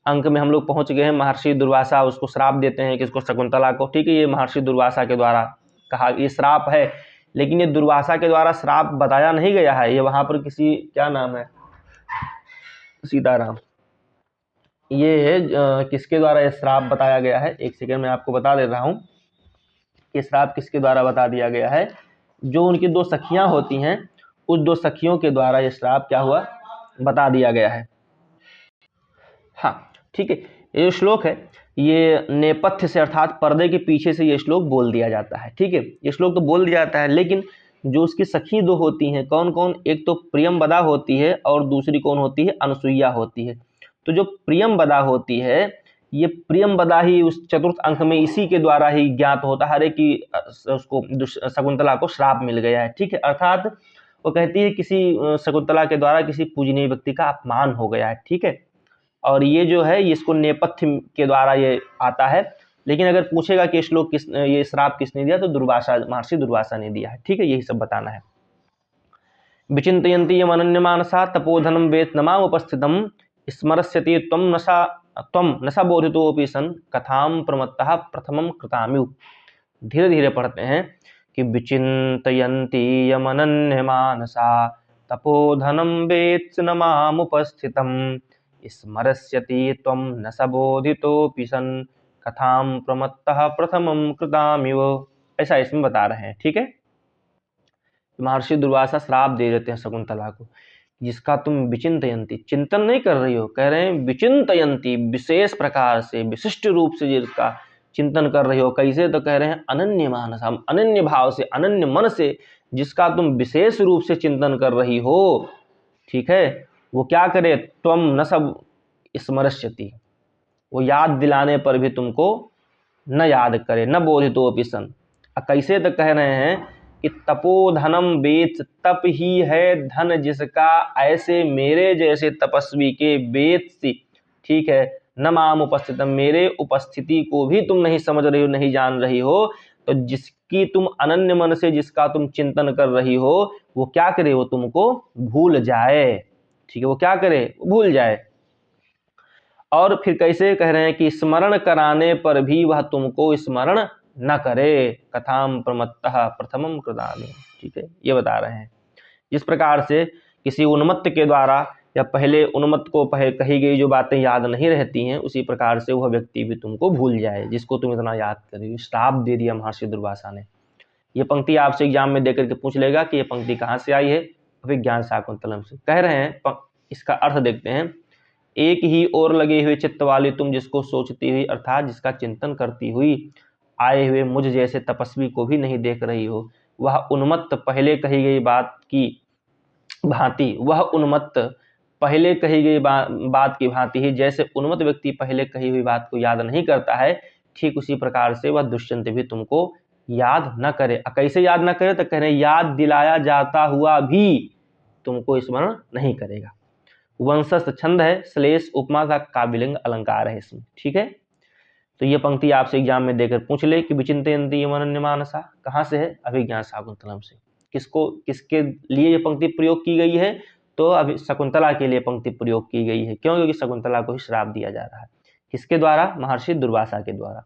अंक में हम लोग पहुंच गए हैं। महर्षि दुर्वासा उसको श्राप देते हैं किसको, शकुंतला को। ठीक है, ये महर्षि दुर्वासा के द्वारा कहा, ये श्राप है, लेकिन ये दुर्वासा के द्वारा श्राप बताया नहीं गया है। ये वहां पर किसी, क्या नाम है, सीताराम, ये किसके द्वारा ये श्राप बताया गया है, एक सेकेंड में आपको बता दे रहा हूं कि श्राप किसके द्वारा बता दिया गया है। जो उनकी दो सखियां होती हैं उस दो सखियों के द्वारा ये श्राप क्या हुआ, बता दिया गया है। हाँ ठीक है, ये जो श्लोक है ये नेपथ्य से अर्थात पर्दे के पीछे से ये श्लोक बोल दिया जाता है। ठीक है, ये श्लोक तो बोल दिया जाता है, लेकिन जो उसकी सखी दो होती हैं, कौन कौन, एक तो प्रियंवदा होती है और दूसरी कौन होती है, अनुसुईया होती है। तो जो प्रियंवदा होती है, ये प्रियंवदा ही उस चतुर्थ अंक में इसी के द्वारा ही ज्ञात होता है कि उसको शकुंतला को श्राप मिल गया है। ठीक है, अर्थात वो कहती है किसी शकुंतला के द्वारा किसी पूजनीय व्यक्ति का अपमान हो गया है। ठीक है, और ये जो है इसको नेपथ्य के द्वारा ये आता है। लेकिन अगर पूछेगा कि श्लोक किस, ये श्राप किसने दिया, तो दुर्वासा, महर्षि दुर्वासा ने दिया है। ठीक है, यही सब बताना है। विचिन्तयन्ति यमनन्यमानसा तपोधनं वेत नमामुपस्थितं स्मरस्यति त्वं नशा बोधितोऽपि सन् कथां प्रमत्तः प्रथमं कृताम्यु। धीरे धीरे पढ़ते हैं कि विचिन्तयन्ति यमनन्यमानसा तपोधनं वेत्स नमामुपस्थितं स्मरस्यति त्वं न सबोधितोऽपि सन् कथां प्रमत्तः प्रथमं कृतामिव। ऐसा इसमें बता रहे हैं। ठीक है, महर्षि दुर्वासा श्राप दे देते हैं शकुंतला को, जिसका तुम विचिंतयंती, चिंतन नहीं कर रही हो, कह रहे हैं विचिंतयंती, विशेष प्रकार से, विशिष्ट रूप से जिसका चिंतन कर रही हो। कैसे, तो कह रहे हैं अनन्य मानस, हम अनन्य भाव से, अनन्य मन से जिसका तुम विशेष रूप से चिंतन कर रही हो। ठीक है, वो क्या करे, त्वम न सब स्मरस्यति, वो याद दिलाने पर भी तुमको न याद करे, न बोधितोऽपि सन्। कैसे, तो कह रहे हैं कि तपोधनम वेत्स, तप ही है धन जिसका, ऐसे मेरे जैसे तपस्वी के वेत्स। ठीक है, न माम उपस्थितम, मेरे उपस्थिति को भी तुम नहीं समझ रही हो, नहीं जान रही हो। तो जिसकी तुम अनन्य मन से, जिसका तुम चिंतन कर रही हो, वो क्या करे, वो तुमको भूल जाए। ठीक है, वो क्या करे, भूल जाए। और फिर कैसे कह रहे हैं कि स्मरण कराने पर भी वह तुमको स्मरण न करे, कथाम प्रमत्तः प्रथमम कृतामि। ठीक है, ये बता रहे हैं जिस प्रकार से किसी उन्मत्त के द्वारा या पहले उन्मत्त को कही गई जो बातें याद नहीं रहती हैं, उसी प्रकार से वह व्यक्ति भी तुमको भूल जाए जिसको तुम इतना याद कर रही हो। श्राप दे दिया महर्षि दुर्वासा ने। ये पंक्ति आपसे एग्जाम में देकर के पूछ लेगा कि ये पंक्ति कहाँ से आई है, अभिज्ञान शाकुंतलम से। कह रहे हैं, इसका अर्थ देखते हैं। एक ही ओर लगे हुए चित्त वाली तुम, जिसको सोचती हुई अर्थात जिसका चिंतन करती हुई आए हुए मुझ जैसे तपस्वी को भी नहीं देख रही हो, वह उन्मत्त पहले कही गई बात की भांति, वह उन्मत्त पहले कही गई बात की भांति ही, जैसे उन्मत्त व्यक्ति पहले कही हुई बात को याद नहीं करता है, ठीक उसी प्रकार से वह दुष्यंत भी तुमको याद न करे। कैसे याद न करे, तो कह रहे याद दिलाया जाता हुआ भी तुमको स्मरण नहीं करेगा। वंशस्थ छंद है, श्लेष उपमा का काव्यलिंग अलंकार है इसमें। ठीक है, तो ये पंक्ति आपसे एग्जाम में देकर पूछ ले कि विचिंतयन्ति यमनन्यमानसा कहाँ से है, अभिज्ञान शाकुंतलम से। किसको, किसके लिए ये पंक्ति प्रयोग की गई है, तो अभी शकुंतला के लिए पंक्ति प्रयोग की गई है। क्यों, क्योंकि शकुंतला को ही श्राप दिया जा रहा है। किसके द्वारा, महर्षि दुर्वासा के द्वारा।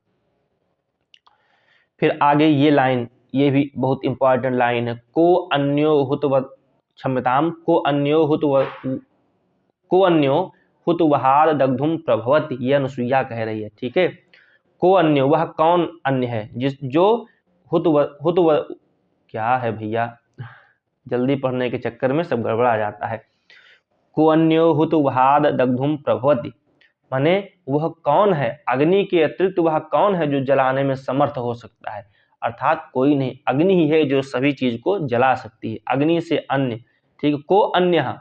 फिर आगे ये लाइन, ये भी बहुत इंपॉर्टेंट लाइन है, को अन्यो हुतवत क्षम्यताम, को अन्यो हुतवहाद दग्धुम प्रभवत, ये अनुसुईया कह रही है। ठीक है, को अन्य, वह कौन अन्य है जिस जो क्या है भैया, जल्दी पढ़ने के चक्कर में सब गड़बड़ा जाता है। को अन्यो हुतुवहाद दग्धुम प्रभवति, माने वह कौन है, अग्नि के अतिरिक्त वह कौन है जो जलाने में समर्थ हो सकता है, अर्थात कोई नहीं, अग्नि ही है जो सभी चीज को जला सकती है, अग्नि से अन्य। ठीक, को अन्य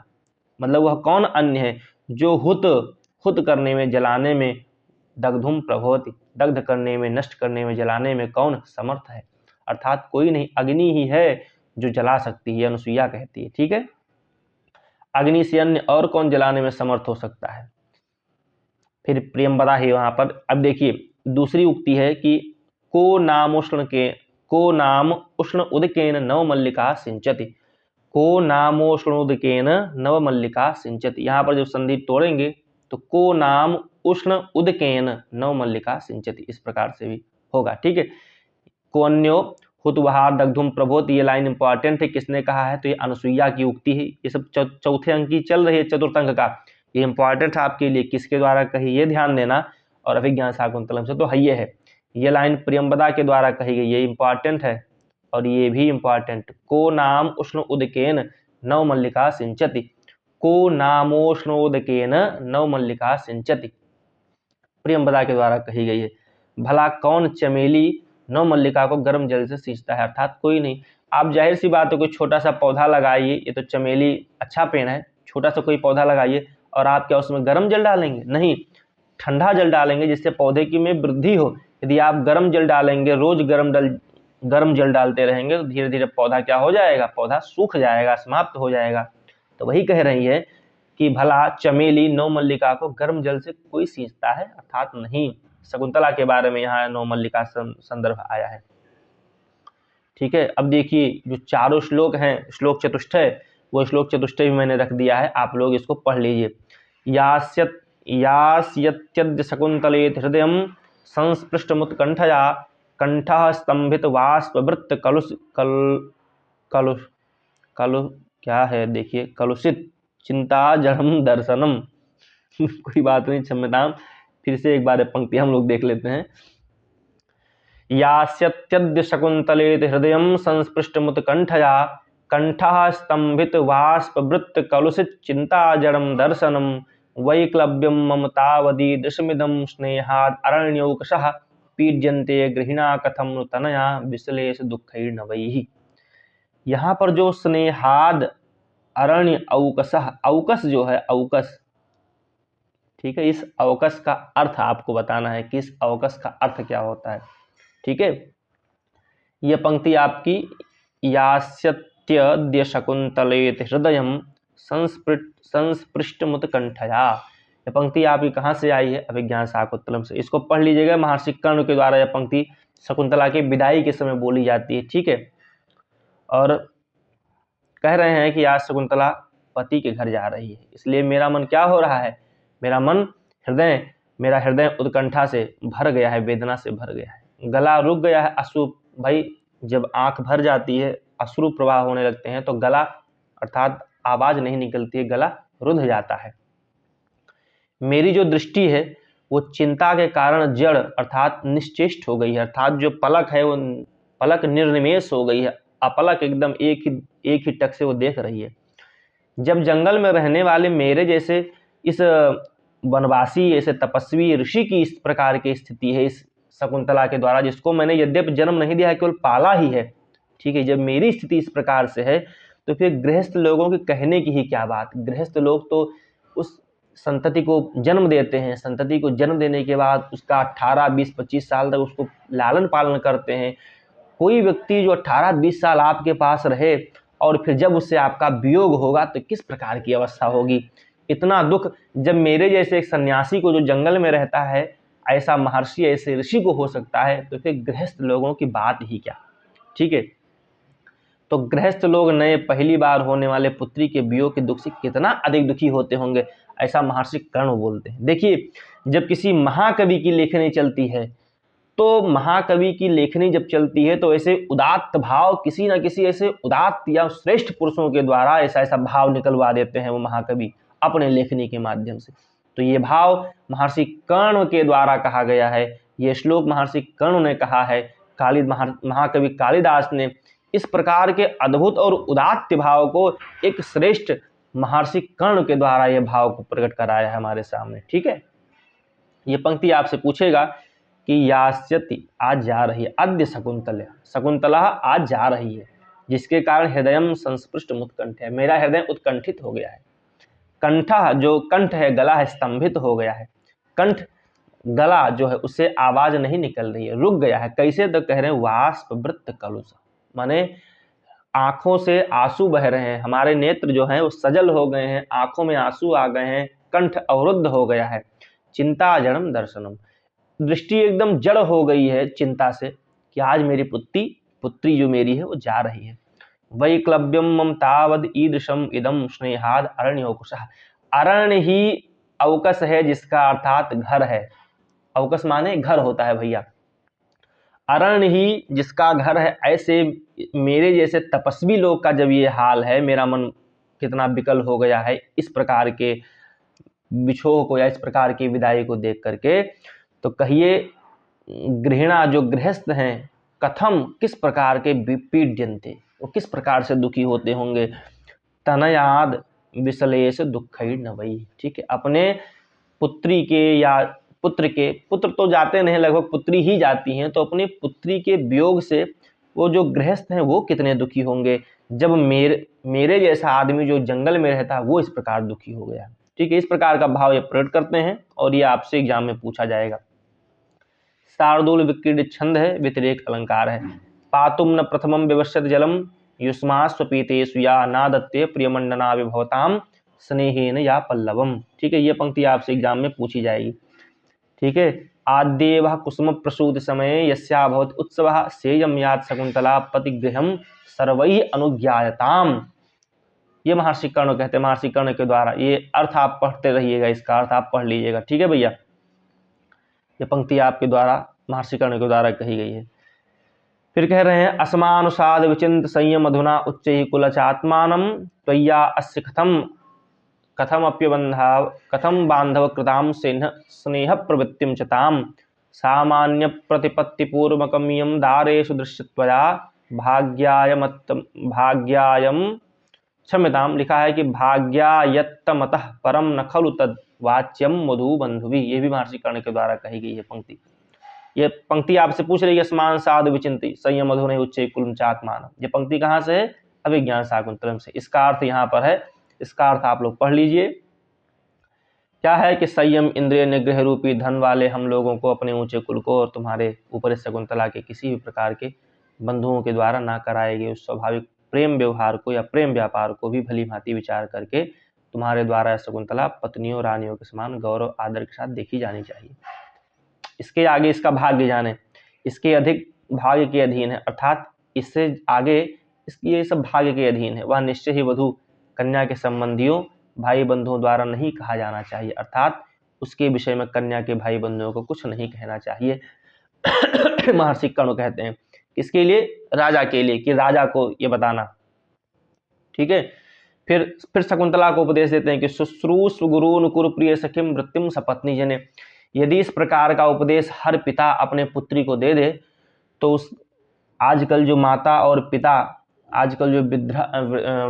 मतलब वह कौन अन्य है जो हुत करने में, जलाने में, दग्धुम प्रभवति दग्ध करने में, नष्ट करने में, जलाने में कौन समर्थ है, अर्थात कोई नहीं, अग्नि ही है जो जला सकती है, अनुसुईया कहती है। ठीक है, अग्नि से अन्य और कौन जलाने में समर्थ हो सकता है। फिर प्रियंवदा है वहां पर। अब देखिए दूसरी उक्ति है कि को नाम उष्ण उदकेन नव मल्लिका सिंचति, को नामोष्ण उदकेन नव मल्लिका सिंचति। यहाँ पर जब संधि तोड़ेंगे तो को नाम उष्ण उदकेन नव मल्लिका सिंचति, इस प्रकार से भी होगा। ठीक है, को अन्यो हुतवहा दग्धुम प्रभोत, ये लाइन इंपॉर्टेंट है, किसने कहा है, तो ये अनुसुईया की उक्ति है। ये सब चौथे अंक की चल रही है, चतुर्थ अंक का, ये इंपॉर्टेंट है आपके लिए, किसके द्वारा कही ये ध्यान देना, और अभिज्ञान शाकुंतलम से तो है ये लाइन प्रियंवदा के द्वारा कही गई, ये इंपॉर्टेंट है, और ये भी इंपॉर्टेंट। को नाम उष्ण उदकेन नव मल्लिका सिंचति, को नामोष्णोदकेन नव मल्लिका सिंचति, प्रियंवदा के द्वारा कही गई है। भला कौन चमेली नव मल्लिका को गर्म जल से सींचता है, अर्थात कोई नहीं। आप जाहिर सी बात है कोई छोटा सा पौधा लगाइए, ये तो चमेली अच्छा पेड़ है, छोटा सा कोई पौधा लगाइए और आप क्या उसमें गर्म जल डालेंगे, नहीं, ठंडा जल डालेंगे जिससे पौधे की में वृद्धि हो। यदि आप गर्म जल डालेंगे, रोज गर्म जल डालते रहेंगे तो धीरे धीरे पौधा क्या हो जाएगा, पौधा सूख जाएगा, समाप्त हो जाएगा। तो वही कह रही है कि भला चमेली नव मल्लिका को गर्म जल से कोई सींचता है, अर्थात नहीं। शकुंतला के बारे में यहाँ नव मल्लिका संदर्भ आया है। ठीक है, अब देखिए जो चारों श्लोक हैं, श्लोक चतुष्टय, वो श्लोक चतुष्टय भी मैंने रख दिया है, आप लोग इसको पढ़ लीजिए। यास्यत्यद्य शकुंतलेत हृदयं संस्पृष्टमुत्कंठया कंठः स्तंभित वाष्पवृत्त क्या है, देखिए, कलुषित चिंता जड़म दर्शनम कोई बात नहीं, क्षम्यताम, फिर से एक बार पंक्ति हम लोग देख लेते हैं। यास्यत्यद्य शकुंतलेत हृदयं संस्पृष्टमुत्कंठया कंठः स्तंभित वाष्पवृत्त कलुषित चिंता जड़म दर्शनम वैक्लव्यम ममतावदी दृशमिदं स्नेहाद अरण्यौकशः पीड्यन्ते गृहिणा कथम तनया विश्लेष दुःखैर्नवैः। यहाँ पर जो स्नेहाद अरण्य औकसः, औकस जो है औकस, ठीक है, इस अवकस का अर्थ आपको बताना है कि इस अवकस का अर्थ क्या होता है। ठीक है, यह पंक्ति आपकी यास्यत्यद्य शकुंतलेत हृदयं संस्पृष्टमुत्कंठया, यह पंक्ति आपकी कहाँ से आई है, अभिज्ञान शाकुंतलम से। इसको पढ़ लीजिएगा, महर्षि कर्ण के द्वारा यह पंक्ति शकुंतला के विदाई के समय बोली जाती है। ठीक है, और कह रहे हैं कि आज शकुंतला पति के घर जा रही है, इसलिए मेरा मन क्या हो रहा है, मेरा हृदय उत्कंठा से भर गया है, वेदना से भर गया है, गला रुक गया है। अश्रु, भाई जब आंख भर जाती है, अश्रु प्रवाह होने लगते हैं तो गला अर्थात आवाज नहीं निकलती है, गला रुंध जाता है। मेरी जो दृष्टि है वो चिंता के कारण जड़ अर्थात निश्चेष्ट हो गई है, अर्थात जो पलक है वो पलक निर्निमेष हो गई है, अपलक एकदम एक ही टक से वो देख रही है। जब जंगल में रहने वाले मेरे जैसे इस वनवासी, ऐसे तपस्वी ऋषि की इस प्रकार की स्थिति है इस शकुंतला के द्वारा, जिसको मैंने यद्यपि जन्म नहीं दिया है, केवल पाला ही है। ठीक है, जब मेरी स्थिति इस प्रकार से है तो फिर गृहस्थ लोगों के कहने की ही क्या बात। गृहस्थ लोग तो उस संतति को जन्म देते हैं, संतति को जन्म देने के बाद उसका 18, 20, 25 साल तक उसको लालन पालन करते हैं। कोई व्यक्ति जो 18, 20 साल आपके पास रहे और फिर जब उससे आपका वियोग होगा तो किस प्रकार की अवस्था होगी। इतना दुख जब मेरे जैसे एक सन्यासी को जो जंगल में रहता है, ऐसा महर्षि, ऐसे ऋषि को हो सकता है, तो फिर गृहस्थ लोगों की बात ही क्या। ठीक है, तो गृहस्थ लोग नए पहली बार होने वाले पुत्री के वियोग के दुख से कितना अधिक दुखी होते होंगे, ऐसा महर्षि कर्ण बोलते हैं। देखिए, जब किसी महाकवि की लेखनी चलती है, तो महाकवि की लेखनी जब चलती है तो ऐसे उदात्त भाव किसी न किसी ऐसे उदात्त या श्रेष्ठ पुरुषों के द्वारा ऐसा भाव निकलवा देते हैं वो महाकवि अपने लेखनी के माध्यम से। तो ये भाव महर्षि कर्ण के द्वारा कहा गया है ये श्लोक महर्षि कर्ण ने कहा है। महाकवि कालिदास ने इस प्रकार के अद्भुत और उदात्त भाव को एक श्रेष्ठ महर्षि कर्ण के द्वारा यह भाव को प्रकट कराया है हमारे सामने। ठीक है, ये पंक्ति आपसे पूछेगा कि यास्यति आज जा रही है, अद्य शकुंतला आज जा रही है, जिसके कारण हृदयम संस्पृष्ट मुत्कंठ है, मेरा हृदय उत्कंठित हो गया है। कंठा जो कंठ है, गला है, स्तंभित हो गया है। कंठ गला जो है उससे आवाज नहीं निकल रही है, रुक गया है। कैसे? तो कह रहे हैं वाष्प वृत्त कलुषा, माने आंखों से आंसू बह रहे हैं, हमारे नेत्र जो हैं वो सजल हो गए हैं, आंखों में आंसू आ गए हैं, कंठ अवरुद्ध हो गया है। चिंता जड़म दर्शनम, दृष्टि एकदम जड़ हो गई है चिंता से कि आज मेरी पुत्री जो मेरी है वो जा रही है। वैक्लव्यम मम तावद ईदृशम इदम स्नेहाद अरण्योकुशः, अरण्य ही अवकस है जिसका अर्थात घर है। अवकस माने घर होता है भैया, अरण्य ही जिसका घर है। ऐसे मेरे जैसे तपस्वी लोग का जब ये हाल है, मेरा मन कितना विकल हो गया है इस प्रकार के बिछोह को या इस प्रकार की विदाई को देख करके, तो कहिए गृहिणा जो गृहस्थ हैं कथम किस प्रकार के पीड्यन्ते, वो किस प्रकार से दुखी होते होंगे। तनयाद विशलेष दुखई नवई, ठीक है, अपने पुत्री के या पुत्र तो जाते नहीं, लगभग पुत्री ही जाती हैं, तो अपनी पुत्री के वियोग से वो जो गृहस्थ हैं वो कितने दुखी होंगे जब मेरे जैसा आदमी जो जंगल में रहता है वो इस प्रकार दुखी हो गया। ठीक है, इस प्रकार का भाव ये प्रकट करते हैं और ये आपसे एग्जाम में पूछा जाएगा। शार्दूल विक्रीडित छंद है, व्यतिरेक अलंकार है। पातुम न प्रथमम व्यवस्यत जलम युष्मास्वपीतेषु या नादत्ते प्रियमंडना विभवताम स्नेहेन या पल्लवम। ठीक है, ये पंक्ति आपसे एग्जाम में पूछी जाएगी। ठीक है, आद्येव कुसुम प्रसूति समय यस्याभवत उत्सवः सेयं यात शकुंतला पतिगृहं सर्वैः अनुज्ञायताम। ये महर्षि कर्ण कहते हैं, महर्षि कर्ण के द्वारा। ये अर्थ आप पढ़ते रहिएगा, इसका अर्थ आप पढ़ लीजिएगा। ठीक है भैया, ये पंक्ति आपके द्वारा महर्षि कर्ण के द्वारा कही गई है। फिर कह रहे हैं असमानुसाद विचिंत संयम अधुना उच्चैः कुलचात्मानं त्वय्या अस्य कथम बांधव कृताम स्नेह प्रवृत्तिम चताम सामान्य प्रतिपत्तिपूर्वकम यम दारेषु दृश्यत्वया भाग्यायम क्षम्यताम। लिखा है कि भाग्यायत्तमतः परम न खलु तद वाच्यम मधु बंधुभि। ये भी महर्षि कर्ण के द्वारा कही गई है पंक्ति। ये पंक्ति आपसे पूछ रही है स्मान साधु विचिंति संयम मधु नहीं उच्च कुलम चात्मान। ये पंक्ति कहाँ से है? अभिज्ञान शाकुंतलम से। इसका अर्थ यहाँ पर है, इसका अर्थ आप लोग पढ़ लीजिए। क्या है कि संयम इंद्रिय निग्रह रूपी धन वाले हम लोगों को अपने ऊंचे कुल को और तुम्हारे ऊपर शकुंतला के किसी भी प्रकार के बंधुओं के द्वारा ना कराए गए उस स्वाभाविक प्रेम व्यवहार को या प्रेम व्यापार को भी भली भांति विचार करके तुम्हारे द्वारा शकुंतला पत्नियों रानियों के समान गौरव आदर के साथ देखी जानी चाहिए। इसके आगे इसका भाग्य जाने, इसके अधिक भाग्य के अधीन है, अर्थात इससे आगे ये सब भाग्य के अधीन है। वह निश्चय ही वधु कन्या के संबंधियों भाई बंधुओं द्वारा नहीं कहा जाना चाहिए, अर्थात उसके विषय में कन्या के भाई बंधुओं को कुछ नहीं कहना चाहिए। महर्षि कर्ण कहते हैं इसके लिए, राजा के लिए, कि राजा को ये बताना। ठीक है, फिर शकुंतला को उपदेश देते हैं कि शुश्रूष गुरुन कुरु प्रिय सखिम वृत्तिम सपत्नी जने। यदि इस प्रकार का उपदेश हर पिता अपने पुत्री को दे दे तो उस आजकल जो माता और पिता आजकल जो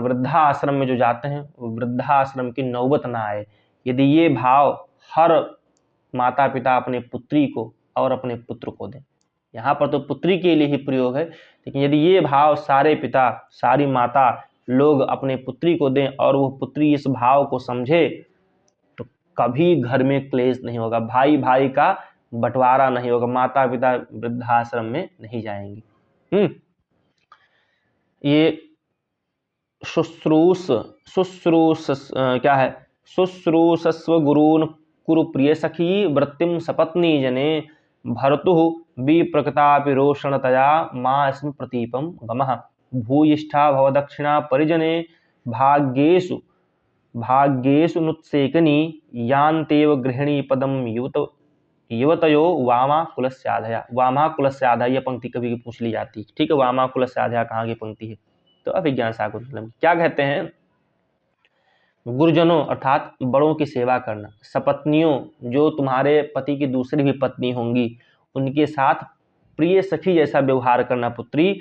वृद्धा आश्रम में जो जाते हैं वृद्धा आश्रम की नौबत ना आए। यदि ये भाव हर माता पिता अपने पुत्री को और अपने पुत्र को दें, यहाँ पर तो पुत्री के लिए ही प्रयोग है, लेकिन यदि ये भाव सारे पिता सारी माता लोग अपने पुत्री को दें और वो पुत्री इस भाव को समझे तो कभी घर में क्लेश नहीं होगा, भाई भाई का बंटवारा नहीं होगा, माता पिता वृद्धाश्रम में नहीं जाएंगे। ये शुश्रूष क्या है? शुश्रूषस्व गुरून् कुरु प्रिय सखी वृत्तिम सपत्नी जने भर्तुः विप्रकृतापि रोषणतया मां स्म प्रतीपम गमः भूयिष्ठा भवदक्षिणा परिजने भाग्येषु नुत्सेकनी यान्तेव गृहिणी पदम युवतयो वामा कुलस्याधया। वामा कुलस्याधया यह पंक्ति कभी पूछ ली जाती है। ठीक है, वामा कुलस्याधया कहाँ की पंक्ति है? तो अभिज्ञान शाकुंतलम। क्या कहते हैं? गुरुजनों अर्थात बड़ों की सेवा करना, सपत्नियों जो तुम्हारे पति की दूसरी भी पत्नी होंगी उनके साथ प्रिय सखी जैसा व्यवहार करना। पुत्री,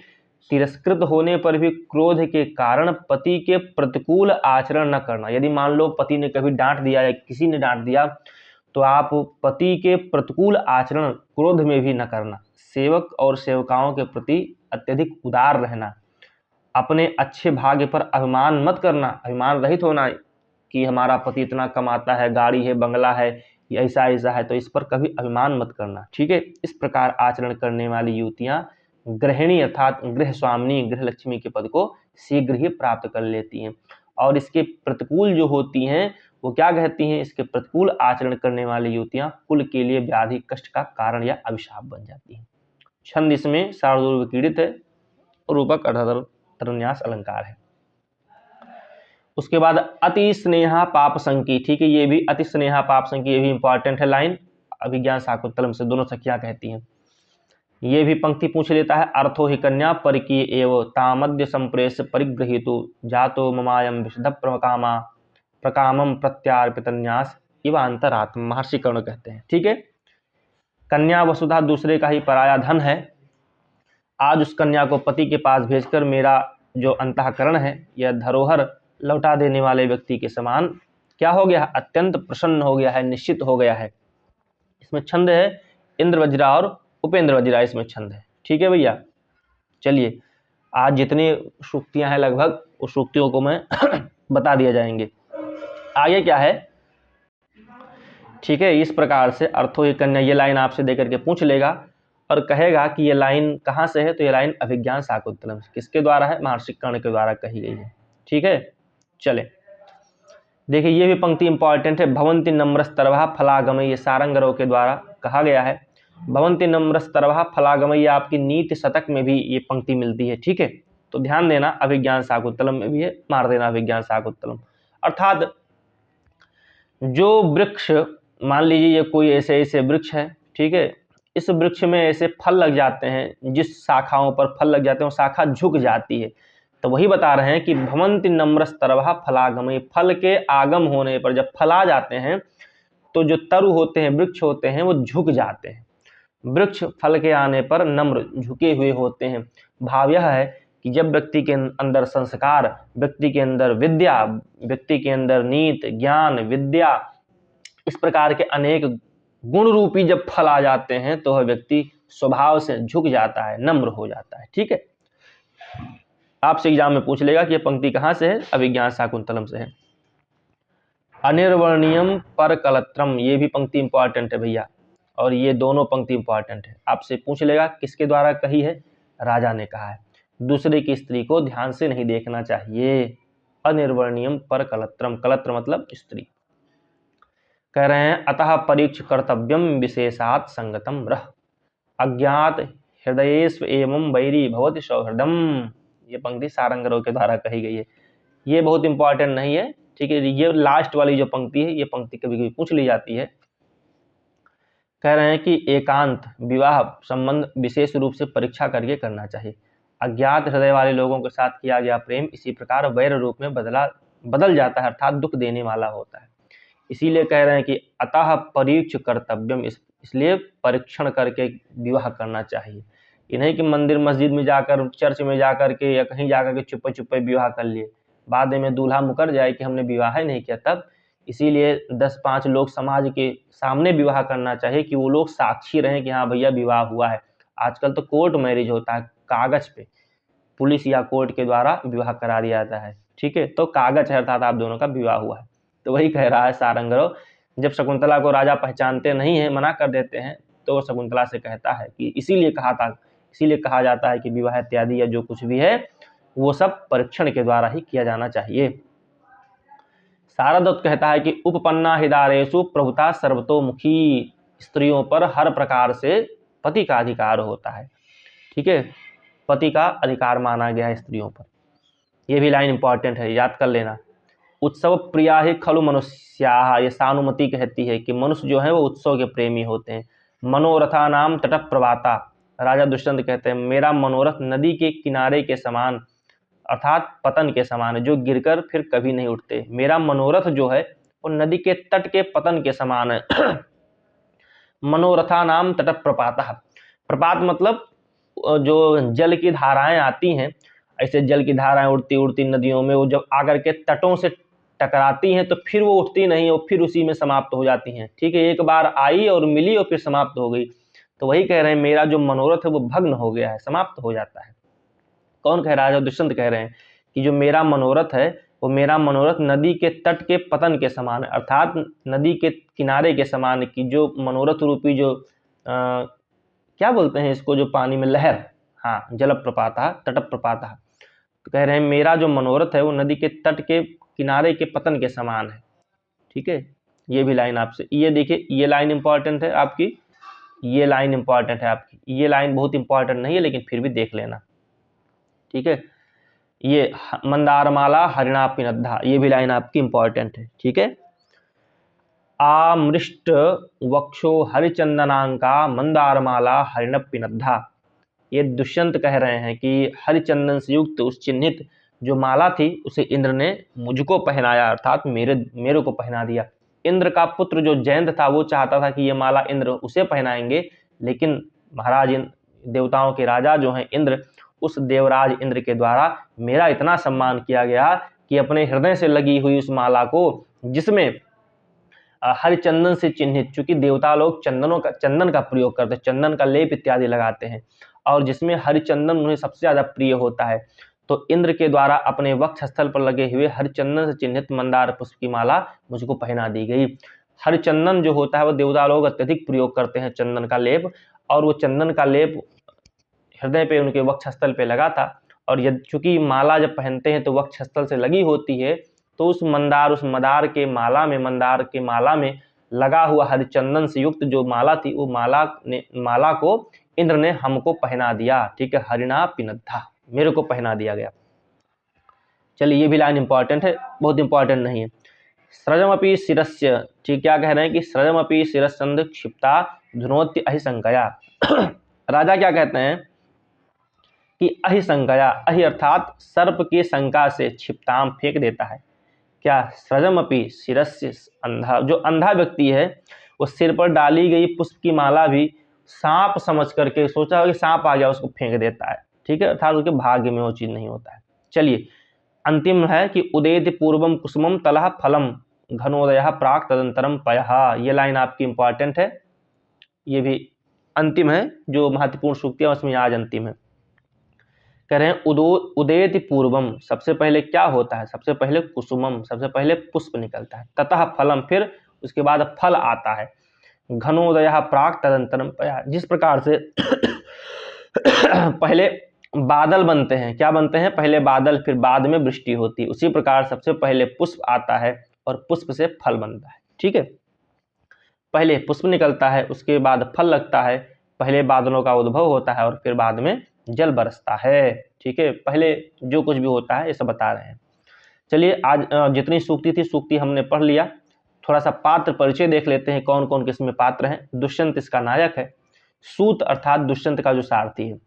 तिरस्कृत होने पर भी क्रोध के कारण पति के प्रतिकूल आचरण न करना। यदि मान लो पति ने कभी डांट दिया या किसी ने डांट दिया तो आप पति के प्रतिकूल आचरण क्रोध में भी न करना। सेवक और सेवकाओं के प्रति अत्यधिक उदार रहना। अपने अच्छे भाग्य पर अभिमान मत करना, अभिमान रहित होना कि हमारा पति इतना कमाता है, गाड़ी है, बंगला है, या ऐसा ऐसा है, तो इस पर कभी अभिमान मत करना। ठीक है, इस प्रकार आचरण करने वाली युवतियां गृहिणी अर्थात गृह स्वामिनी, गृह लक्ष्मी के पद को शीघ्र ही प्राप्त कर लेती हैं। और इसके प्रतिकूल जो होती हैं वो क्या कहती हैं, इसके प्रतिकूल आचरण करने वाली युवतियां कुल के लिए व्याधि कष्ट का कारण या अभिशाप बन जाती हैं। छंद इसमें शार्दूल विकीर्णित है और रूपक अर्धन्यास अलंकार है। उसके बाद अति स्नेहा पाप संकी। ठीक है, ये भी अति स्नेहा पाप संकी, ये भी इंपॉर्टेंट है लाइन। अभिज्ञान शाकुंतलम से दोनों सखियां कहती हैं। ये भी पंक्ति पूछ लेता है, अर्थो ही कन्या परिकीय एव तामद्य संप्रेष परिगृहीतु जातो ममायम विशुद्ध प्रकामम प्रत्यार्पितन्यास इवांतरात्म। महर्षि कर्ण कहते हैं। ठीक है, कन्या वसुधा दूसरे का ही पराया धन है। आज उस कन्या को पति के पास भेजकर मेरा जो अंतःकरण है यह धरोहर लौटा देने वाले व्यक्ति के समान क्या हो गया, अत्यंत प्रसन्न हो गया है, निश्चित हो गया है। इसमें छंद है इंद्र वज्रा और उपेंद्र वज्रा, इसमें छंद है। ठीक है भैया, चलिए आज जितनी सूक्तियां हैं लगभग उस सूक्तियों को मैं बता दिया जाएंगे। आगे क्या है, ठीक है, इस प्रकार से अर्थो ही कन्या, ये लाइन आपसे देकर के पूछ लेगा और कहेगा कि ये लाइन कहाँ से है, तो ये लाइन अभिज्ञान शाकुंतलम किसके द्वारा है, महर्षि कर्ण के द्वारा कही गई है। ठीक है, चले देखिए ये भी पंक्ति इंपॉर्टेंट है। भवंती नम्रस्तरभा फलागमय, ये सारंगरों के द्वारा कहा गया है। भवंती नम्रस्तरभा फलागमय, ये आपकी नीति शतक में भी ये पंक्ति मिलती है। ठीक है, तो ध्यान देना, अभिज्ञान शाकुंतलम में भी है, मार देना अभिज्ञान शाकुंतलम। अर्थात जो वृक्ष, मान लीजिए ये कोई ऐसे ऐसे वृक्ष है, ठीक है, इस वृक्ष में ऐसे फल लग जाते हैं, जिस शाखाओं पर फल लग जाते हैं वो शाखा झुक जाती है। तो वही बता रहे हैं कि भवंती नम्रस्तरभा फलागमय, फल के आगम होने पर जब फल आ जाते हैं तो जो तरु होते हैं, वृक्ष होते हैं, वो झुक जाते हैं। वृक्ष फल के आने पर नम्र, झुके हुए होते हैं। भाव यह है कि जब व्यक्ति के अंदर संस्कार, व्यक्ति के अंदर विद्या, व्यक्ति के अंदर नीति, ज्ञान, विद्या, इस प्रकार के अनेक गुण रूपी जब फल आ जाते हैं तो वह व्यक्ति स्वभाव से झुक जाता है, नम्र हो जाता है। ठीक है, आपसे एग्जाम में पूछ लेगा कि यह पंक्ति कहाँ से है, अभिज्ञान शाकुंतलम से है। अनिर्वर्णीयम पर कलत्रम, ये भी पंक्ति इंपॉर्टेंट है भैया, और ये दोनों पंक्ति इंपॉर्टेंट है। आपसे पूछ लेगा किसके द्वारा कही है, राजा ने कहा है। दूसरे की स्त्री को ध्यान से नहीं देखना चाहिए। अनिर्वर्णीयम पर कलत्रम, कलत्र मतलब स्त्री। कह रहे हैं अतः परीक्ष कर्तव्यम विशेषात संगतम रह, अज्ञात हृदयेष्व एवं वैरी भवति सौहृदम। ये पंक्ति सारंगरों के द्वारा कही गई है। ये बहुत इंपॉर्टेंट नहीं है। ठीक है, ये लास्ट वाली जो पंक्ति है, ये पंक्ति कभी कभी पूछ ली जाती है। कह रहे हैं कि एकांत विवाह संबंध विशेष रूप से परीक्षा करके करना चाहिए। अज्ञात हृदय वाले लोगों के साथ किया गया प्रेम इसी प्रकार वैर रूप में बदल जाता है, अर्थात दुख देने वाला होता है। इसीलिए कह रहे हैं कि अतः परीक्ष कर्तव्यम, इसलिए परीक्षण करके विवाह करना चाहिए। ये नहीं कि मंदिर मस्जिद में जाकर, चर्च में जाकर के या कहीं जाकर के चुप्पे चुप्पे विवाह कर लिए, बाद में दूल्हा मुकर जाए कि हमने विवाह ही नहीं किया तब। इसीलिए 10-5 लोग समाज के सामने विवाह करना चाहिए कि वो लोग साक्षी रहें कि हाँ भैया विवाह हुआ है। आजकल तो कोर्ट मैरिज होता है, कागज पे पुलिस या कोर्ट के द्वारा विवाह करा दिया जाता है। ठीक है, तो कागज है, अर्थात आप दोनों का विवाह हुआ है। तो वही कह रहा है सारंगरों, जब शकुंतला को राजा पहचानते नहीं है, मना कर देते हैं, तो शकुंतला से कहता है कि इसीलिए कहा जाता है कि विवाह इत्यादि या जो कुछ भी है वो सब परीक्षण के द्वारा ही किया जाना चाहिए। सारदत्त कहता है कि उपपन्ना हिदारेषु प्रभुता सर्वतोमुखी, स्त्रियों पर हर प्रकार से पति का अधिकार होता है। ठीक है, पति का अधिकार माना गया है स्त्रियों पर। यह भी लाइन इंपॉर्टेंट है, याद कर लेना। उत्सव प्रिया ही खलु मनुष्याः, ये सानुमति कहती है कि मनुष्य जो है वो उत्सव के प्रेमी होते हैं। मनोरथा नाम तट प्रवाता, राजा दुष्यंत कहते हैं मेरा मनोरथ नदी के किनारे के समान, अर्थात पतन के समान है, जो गिरकर फिर कभी नहीं उठते। मेरा मनोरथ जो है वो नदी के तट के पतन के समान है। मनोरथा नाम तट प्रपाता, प्रपात मतलब जो जल की धाराएं आती हैं, ऐसे जल की धाराएं उड़ती उड़ती नदियों में वो जब आकर के तटों से टकराती हैं तो फिर वो उठती नहीं और फिर उसी में समाप्त हो जाती हैं। ठीक है, एक बार आई और मिली और फिर समाप्त हो गई। तो वही कह रहे हैं मेरा जो मनोरथ है वो भग्न हो गया है, समाप्त हो जाता है। कौन कह रहा है? दुष्यंत कह रहे हैं कि जो मेरा मनोरथ है वो मेरा मनोरथ नदी के तट के पतन के समान है, अर्थात नदी के किनारे के समान की जो मनोरथ रूपी जो क्या बोलते हैं इसको, जो पानी में लहर, हाँ, जल प्रपात तट प्रपात। तो कह रहे हैं मेरा जो मनोरथ है वो नदी के तट के किनारे के पतन के समान है। ठीक है, ये भी लाइन आपसे, ये देखिए ये लाइन इंपॉर्टेंट है आपकी, ये लाइन इंपॉर्टेंट है आपकी, ये लाइन बहुत इंपॉर्टेंट नहीं है लेकिन फिर भी देख लेना। ठीक है, ये मंदारमाला हरिणा पिनद्धा, ये भी लाइन आपकी इंपॉर्टेंट है। ठीक है, आमृष्ट वक्षो हरिचंदनांका मंदारमाला हरिण पिनद्धा, ये दुष्यंत कह रहे हैं कि हरिचंदन से युक्त उस चिन्हित जो माला थी उसे इंद्र ने मुझको पहनाया, अर्थात मेरे को पहना दिया। इंद्र का पुत्र जो जयंत था वो चाहता था कि ये माला इंद्र उसे पहनाएंगे, लेकिन महाराज देवताओं के राजा जो हैं इंद्र, उस देवराज इंद्र के द्वारा मेरा इतना सम्मान किया गया कि अपने हृदय से लगी हुई उस माला को, जिसमें हरिचंदन से चिन्हित, चूंकि देवता लोग चंदन का प्रयोग करते हैं, चंदन का लेप इत्यादि लगाते हैं, और जिसमें हरिचंदन उन्हें सबसे ज्यादा प्रिय होता है, तो इंद्र के द्वारा अपने वक्ष स्थल पर लगे हुए हरिचंदन से चिन्हित मंदार पुष्प की माला मुझको पहना दी गई। हरिचंदन जो होता है वो देवता लोग अत्यधिक प्रयोग करते हैं, चंदन का लेप, और वो चंदन का लेप हृदय पे उनके वक्ष स्थल पे लगा था, और यदि चूंकि माला जब पहनते हैं तो वक्ष स्थल से लगी होती है, तो उस मंदार के माला में लगा हुआ हरिचंदन से युक्त जो माला थी, वो माला को इंद्र ने हमको पहना दिया। ठीक है, हरिणा पिनद्धा, मेरे को पहना दिया गया। चलिए ये भी लाइन इंपॉर्टेंट है, बहुत इंपॉर्टेंट नहीं है। स्रजमपि शिरस्य, ठीक, क्या कह रहे हैं कि स्रजमपि शिरस्संध क्षिप्ता धुनोत्य अहिशंकया। राजा क्या कहते हैं कि अहिशंकया, अहि अर्थात सर्प के शंका से क्षिप्ताम फेंक देता है। क्या? स्रजमपि शिरस्य, अंधा, जो अंधा व्यक्ति है वो सिर पर डाली गई पुष्प की माला भी सांप समझ करके, सोचा कि सांप आ गया उसको फेंक देता है। ठीक है, अर्थात उसके भाग्य में वो चीज नहीं होता है। चलिए अंतिम है कि उदेति पूर्वम कुसुमम तलह फलम घनोदय प्राक तदंतरम पयः, ये लाइन आपकी इंपॉर्टेंट है, ये भी अंतिम है, जो महत्वपूर्ण सूक्ति है उसमें आज अंतिम है। कह रहे हैं उदेति पूर्वम, सबसे पहले क्या होता है? सबसे पहले कुसुमम, सबसे पहले पुष्प निकलता है, ततः फलम, फिर उसके बाद फल आता है, घनोदय प्राक तदंतरम पयः, जिस प्रकार से पहले बादल बनते हैं, क्या बनते हैं? पहले बादल, फिर बाद में वृष्टि होती है, उसी प्रकार सबसे पहले पुष्प आता है और पुष्प से फल बनता है। ठीक है, पहले पुष्प निकलता है, उसके बाद फल लगता है, पहले बादलों का उद्भव होता है और फिर बाद में जल बरसता है। ठीक है, पहले जो कुछ भी होता है ये सब बता रहे हैं। चलिए आज जितनी सूक्ति थी सूक्ति हमने पढ़ लिया, थोड़ा सा पात्र परिचय देख लेते हैं, कौन कौन किसमें पात्र हैं। दुष्यंत इसका नायक है, सूत अर्थात दुष्यंत का जो सारथी है,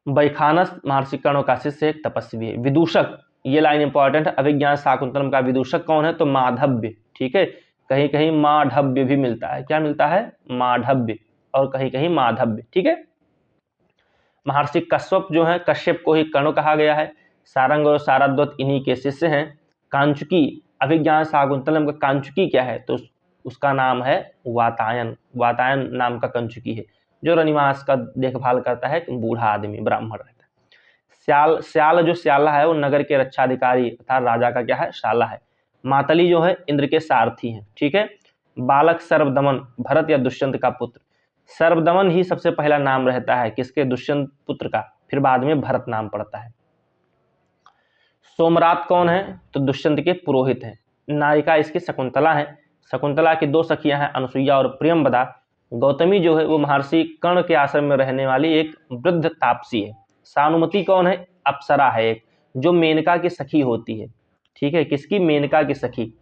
बैखानस महर्षि कर्ण का शिष्य एक तपस्वी है, विदूषक, ये लाइन इंपॉर्टेंट है, अभिज्ञान शाकुंतलम का विदूषक कौन है? तो माधव्य। ठीक है, कहीं कहीं माधव्य भी मिलता है, क्या मिलता है? माधव्य, और कहीं कहीं माधव्य। ठीक है, महर्षि कश्यप जो है, कश्यप को ही कर्ण कहा गया है, सारंग और सारद्वत इन्हीं के शिष्य हैं। कांचुकी, अभिज्ञान शाकुंतलम का कांचुकी क्या है? तो उसका नाम है वातायन, वातायन नाम का कंचुकी है, जो रनिवास का देखभाल करता है, बूढ़ा आदमी ब्राह्मण रहता है। श्याल जो श्याला है वो नगर के रक्षाधिकारी अर्थात राजा का क्या है? शाला है। मातली जो है इंद्र के सारथी हैं। ठीक है, बालक सर्वदमन, भरत या दुष्यंत का पुत्र, सर्वदमन ही सबसे पहला नाम रहता है किसके? दुष्यंत पुत्र का, फिर बाद में भरत नाम पड़ता है। सोमरात कौन है? तो दुष्यंत के पुरोहित हैं। नायिका इसकी शकुंतला है, शकुंतला की दो सखियां हैं, अनुसुईया और प्रियंवदा। गौतमी जो है वो महर्षि कर्ण के आश्रम में रहने वाली एक वृद्ध तापसी है। सानुमति कौन है? अप्सरा है एक, जो मेनका की सखी होती है। ठीक है, किसकी? मेनका की सखी।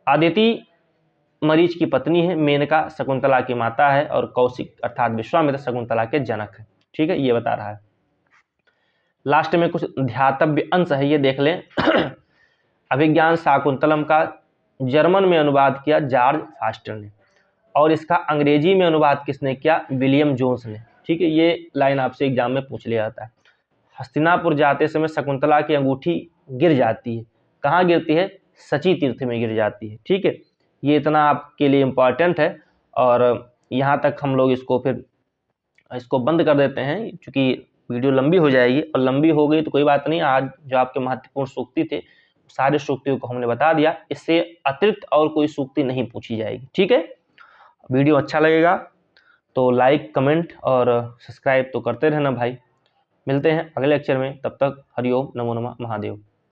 अदिति मरीच की पत्नी है, मेनका शकुंतला की माता है, और कौशिक अर्थात विश्वामित्र शकुंतला के जनक है। ठीक है, ये बता रहा है। लास्ट में कुछ ध्यातव्य अंश है, ये देख लें। अभिज्ञान शाकुंतलम का जर्मन में अनुवाद किया जॉर्ज फास्टर ने, और इसका अंग्रेजी में अनुवाद किसने किया? विलियम जोन्स ने। ठीक है, ये लाइन आपसे एग्जाम में पूछ लिया जाता है। हस्तिनापुर जाते समय शकुंतला की अंगूठी गिर जाती है, कहाँ गिरती है? सची तीर्थ में गिर जाती है। ठीक है, ये इतना आपके लिए इम्पॉर्टेंट है। और यहाँ तक हम लोग इसको बंद कर देते हैं, क्योंकि वीडियो लंबी हो जाएगी, और लंबी हो गई तो कोई बात नहीं। आज जो आपके महत्वपूर्ण सूक्ति थे, सारे सूक्तियों को हमने बता दिया, इससे अतिरिक्त और कोई सूक्ति नहीं पूछी जाएगी। ठीक है, वीडियो अच्छा लगेगा तो लाइक, कमेंट और सब्सक्राइब तो करते रहना भाई। मिलते हैं अगले लेक्चर में, तब तक हरिओम, नमो नमः, महादेव।